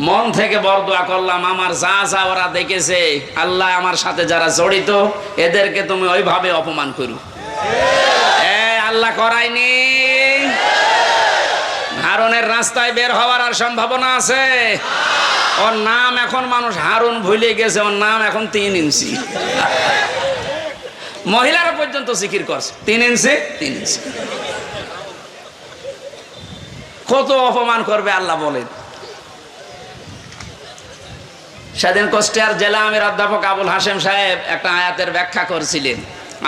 মন থেকে বড় দোয়া করলাম, আমার যা যা ওরা দেখেছে, আল্লাহ আমার সাথে যারা জড়িত এদেরকে তুমি ওইভাবে অপমান করু। আল্লাহ করায়নি। হারুনের রাস্তায় বের হওয়ার আর সম্ভাবনা আছে? ওর নাম এখন মানুষ হারুন ভুলে গেছে, ওর নাম এখন 3 ইঞ্চি। মহিলারা পর্যন্ত জিকির করছে 3 ইঞ্চি 3 ইঞ্চি। কত অপমান করবে আল্লাহ বলেন। সেদিন কুষ্টিয়ার জেলা আমির অধ্যাপক আবুল হাশেম সাহেব একটা আয়াতের ব্যাখ্যা করছিলেন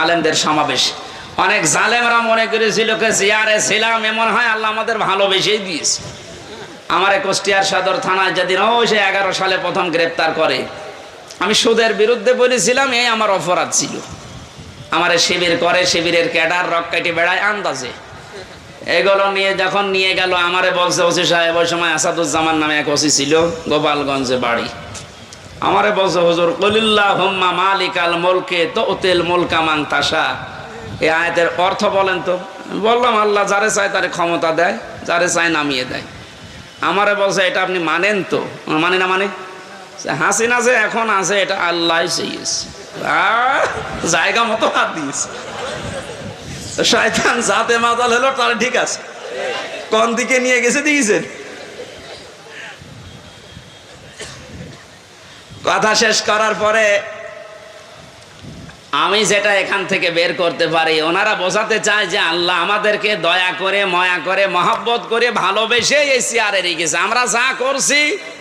আলেমদের সমাবেশ। অনেক জালেমরা মনে করেছিল জিয়ারে ছিলাম, এমন হয় আল্লাহ আমাদের ভালোবেসেই দিয়েছে। আমারে কুষ্টিয়ার সদর থানায় যেদিন সে 11 সালে প্রথম গ্রেপ্তার করে, আমি সুদের বিরুদ্ধে বলেছিলাম, এই আমার অপরাধ ছিল। আমারে শিবির করে, শিবিরের ক্যাডার রক কেটে বেড়ায় আন্দাজে। এগুলো নিয়ে যখন নিয়ে গেল, আমারে বলছে ওসি সাহেব, ওই সময় আসাদুজ্জামান নামে এক ওসি ছিল, গোপালগঞ্জে বাড়ি। আমারে বলছে হুজুর কুলিল্লাহুম্মা মালিকাল মুলকি তুতিল মুলকা মান তাশা, এই আয়াতের অর্থ বলেন তো। বললাম আল্লাহ যারে চায় তারে ক্ষমতা দেয়, যারে চায় নামিয়ে দেয়। আমারে বলছে এটা আপনি মানেন তো? মানে না মানে? হাসিনা যে এখন আছে এটা আল্লাহ চেয়েছে, জায়গা মতো হাত দিয়েছে। শয়তান জাতে মাতাল হলো, তার ঠিক আছে, কোন দিকে নিয়ে গেছে দিয়েছেন। কথা শেষ করার পরে আমি যেটা এখান থেকে বের করতে পারি, ওনারা বোঝাতে চায় যে আল্লাহ আমাদেরকে দয়া করে, মায়া করে, মহব্বত করে, ভালোবেসে এই চেয়ারে রেখেছে। আমরা যা করছি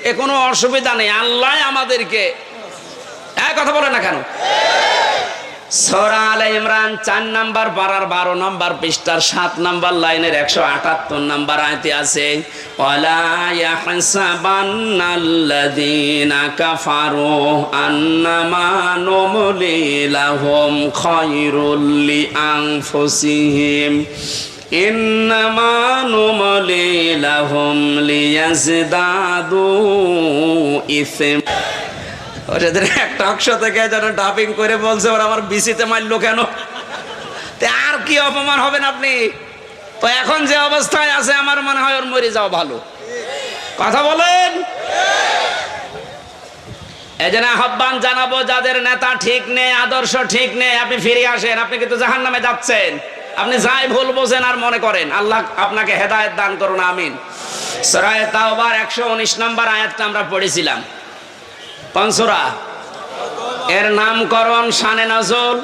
এ কোনো অসুবিধা নেই, আল্লাহ আমাদেরকে। কথা বলে না কেন? সূরা আলে ইমরান 4 নম্বর পারার 12 নম্বর পৃষ্ঠার 7 নম্বর লাইনের 178 নম্বর আয়াতে আছে, ওয়ালা ইয়াহসাবান্নাল্লাযীনা কাফারু আন্নামা নুমলি লাহুম খায়রুল লিআনফুসিহিম ইন্নামা নুমলি লাহুম লিয়াজদাদু ইসম। ওদের একটা অংশ থেকে যেন ডাবিং করে বলছে ওরা আমার বিসিতে মারলো কেন? আর কি অপমান হবেন আপনি? তো এখন যে অবস্থায় আছে আমার মনে হয় ওর মরে যাওয়া ভালো। কথা বলেন। এজন্য আহ্বান জানাবো, যাদের নেতা ঠিক নেই, আদর্শ ঠিক নেই, আপনি ফিরে আসেন। আপনি কিন্তু জাহান্নামে যাচ্ছেন। আপনি যাই ভুল বোঝেন আর মনে করেন। আল্লাহ আপনাকে হেদায়েত দান করুন, আমিন। সূরা তাওবার 119 নম্বর আয়াতটা আমরা পড়েছিলাম। কোন সূরা? এর নামকরণ, শানে নজুল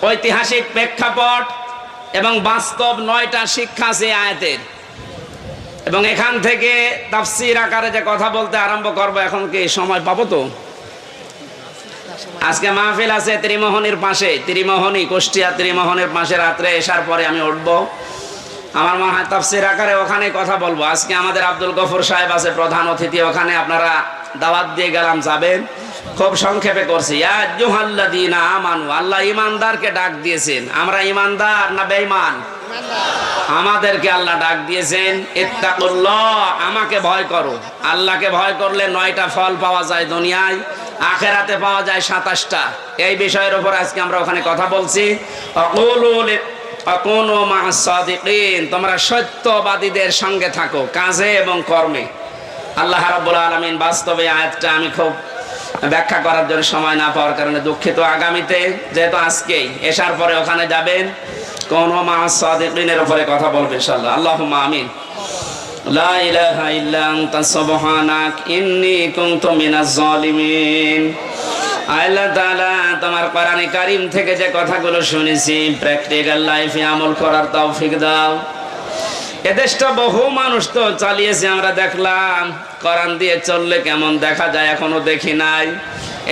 ঐতিহাসিক প্রেক্ষাপট এবং বাস্তব 9টা শিক্ষা আছে আয়াতের। এবং এখান থেকে তাফসীর আকারে যে কথা বলতে আরম্ভ করব, এখন কি সময় পাবো? তো আজকে মাহফিল আছে ত্রিমোহনীর পাশে, ত্রিমোহনী কুষ্টিয়া ত্রিমোহনীর পাশে। রাত্রে এসার পরে আমি উঠবো, আমার মনে হয় তাফসীর আকারে ওখানে কথা বলবো। আজকে আমাদের আব্দুল গফুর সাহেব আছে প্রধান অতিথি, ওখানে আপনারা দাওয়াত দিয়ে গেলাম, যাবেন। খুব সংক্ষেপে করছি। ইয়া আইয়ুহাল্লাযীনা আমানু, আল্লাহ ঈমানদারকে ডাক দিয়েছেন। আমরা ঈমানদার না বেঈমান? আমাদেরকে আল্লাহ ডাক দিয়েছেন ইত্তাকুল্লাহ, আমাকে ভয় করো। আল্লাহকে ভয় করলে 9টা ফল পাওয়া যায় দুনিয়ায়, আখিরাতে পাওয়া যায় 27টা। এই বিষয়ের উপর আজকে আমরা ওখানে কথা বলছি। আকুনু মা'আস সাদিকিন, তোমরা সত্যবাদীদের সঙ্গে থাকো কাজে এবং কর্মে। আল্লাহ রাব্বুল আলামিন বাস্তবে আয়াতটা আমি খুব ব্যাখ্যা করার জন্য সময় না পাওয়ার কারণে দুঃখিত। আগামীতে যেহেতু আজকেই এশার পরে ওখানে যাবেন, কোন মা'আস সাদিকিনের উপরে কথা বলবে ইনশাআল্লাহ। আল্লাহুম্মা আমিন। লা ইলাহা ইল্লা আনতা সুবহানাক ইন্নী কুনতু মিনাজ জালিমিন। আল্লাহ তাআলা তোমার কোরআনে কারীম থেকে যে কথাগুলো শুনেছি প্র্যাকটিক্যাল লাইফে আমল করার তৌফিক দাও। এদেশটা বহু মানুষ তো চালিয়েছে, আমরা দেখলাম। কোরআন দিয়ে চললে কেমন দেখা যায় এখনো দেখি নাই।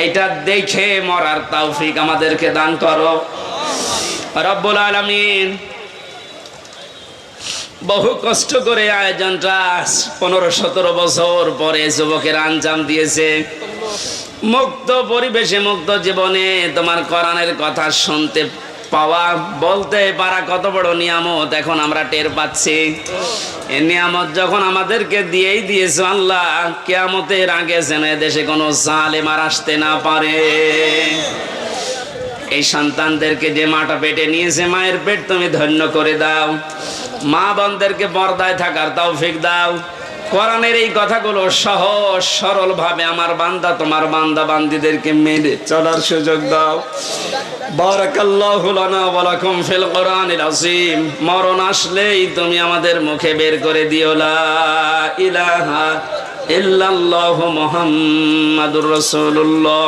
এইটা দেখে মরার তৌফিক আমাদেরকে দান করো রব্বুল আলামিন। বহু কষ্ট করে আয়োজনটা 15-17 বছর পরে যুবকের আঞ্জাম দিয়েছে। মুক্ত পরিবেশে, মুক্ত জীবনে তোমার কোরআনের কথা শুনতে পাওয়া, বলতে পারা কত বড় নিয়ামত এখন আমরা টের পাচ্ছি। এই নিয়ামত যখন আমাদেরকে দিয়েই দিয়েছো আল্লাহ, কিয়ামতের আগে যেন দেশে কোনো জালেম আর আসতে না পারে। এই সন্তানদেরকে যে মাটা পেটে নিয়েছে, মায়ের পেট তুমি ধন্য করে দাও। মা বোনদেরকে পর্দায় থাকার তৌফিক দাও। কোরআনের এই কথাগুলো সহজ সরল ভাবে আমার বান্দা তোমার বান্দা বান্দীদেরকে মেনে চলার সুযোগ দাও। বারাকাল্লাহু লানা ওয়া লাকুম ফিল কোরআনিল আযীম। মরণ আসলেই তুমি আমাদের মুখে বের করে দিও লা ইলাহা ইল্লাল্লাহু মুহাম্মাদুর রাসূলুল্লাহ।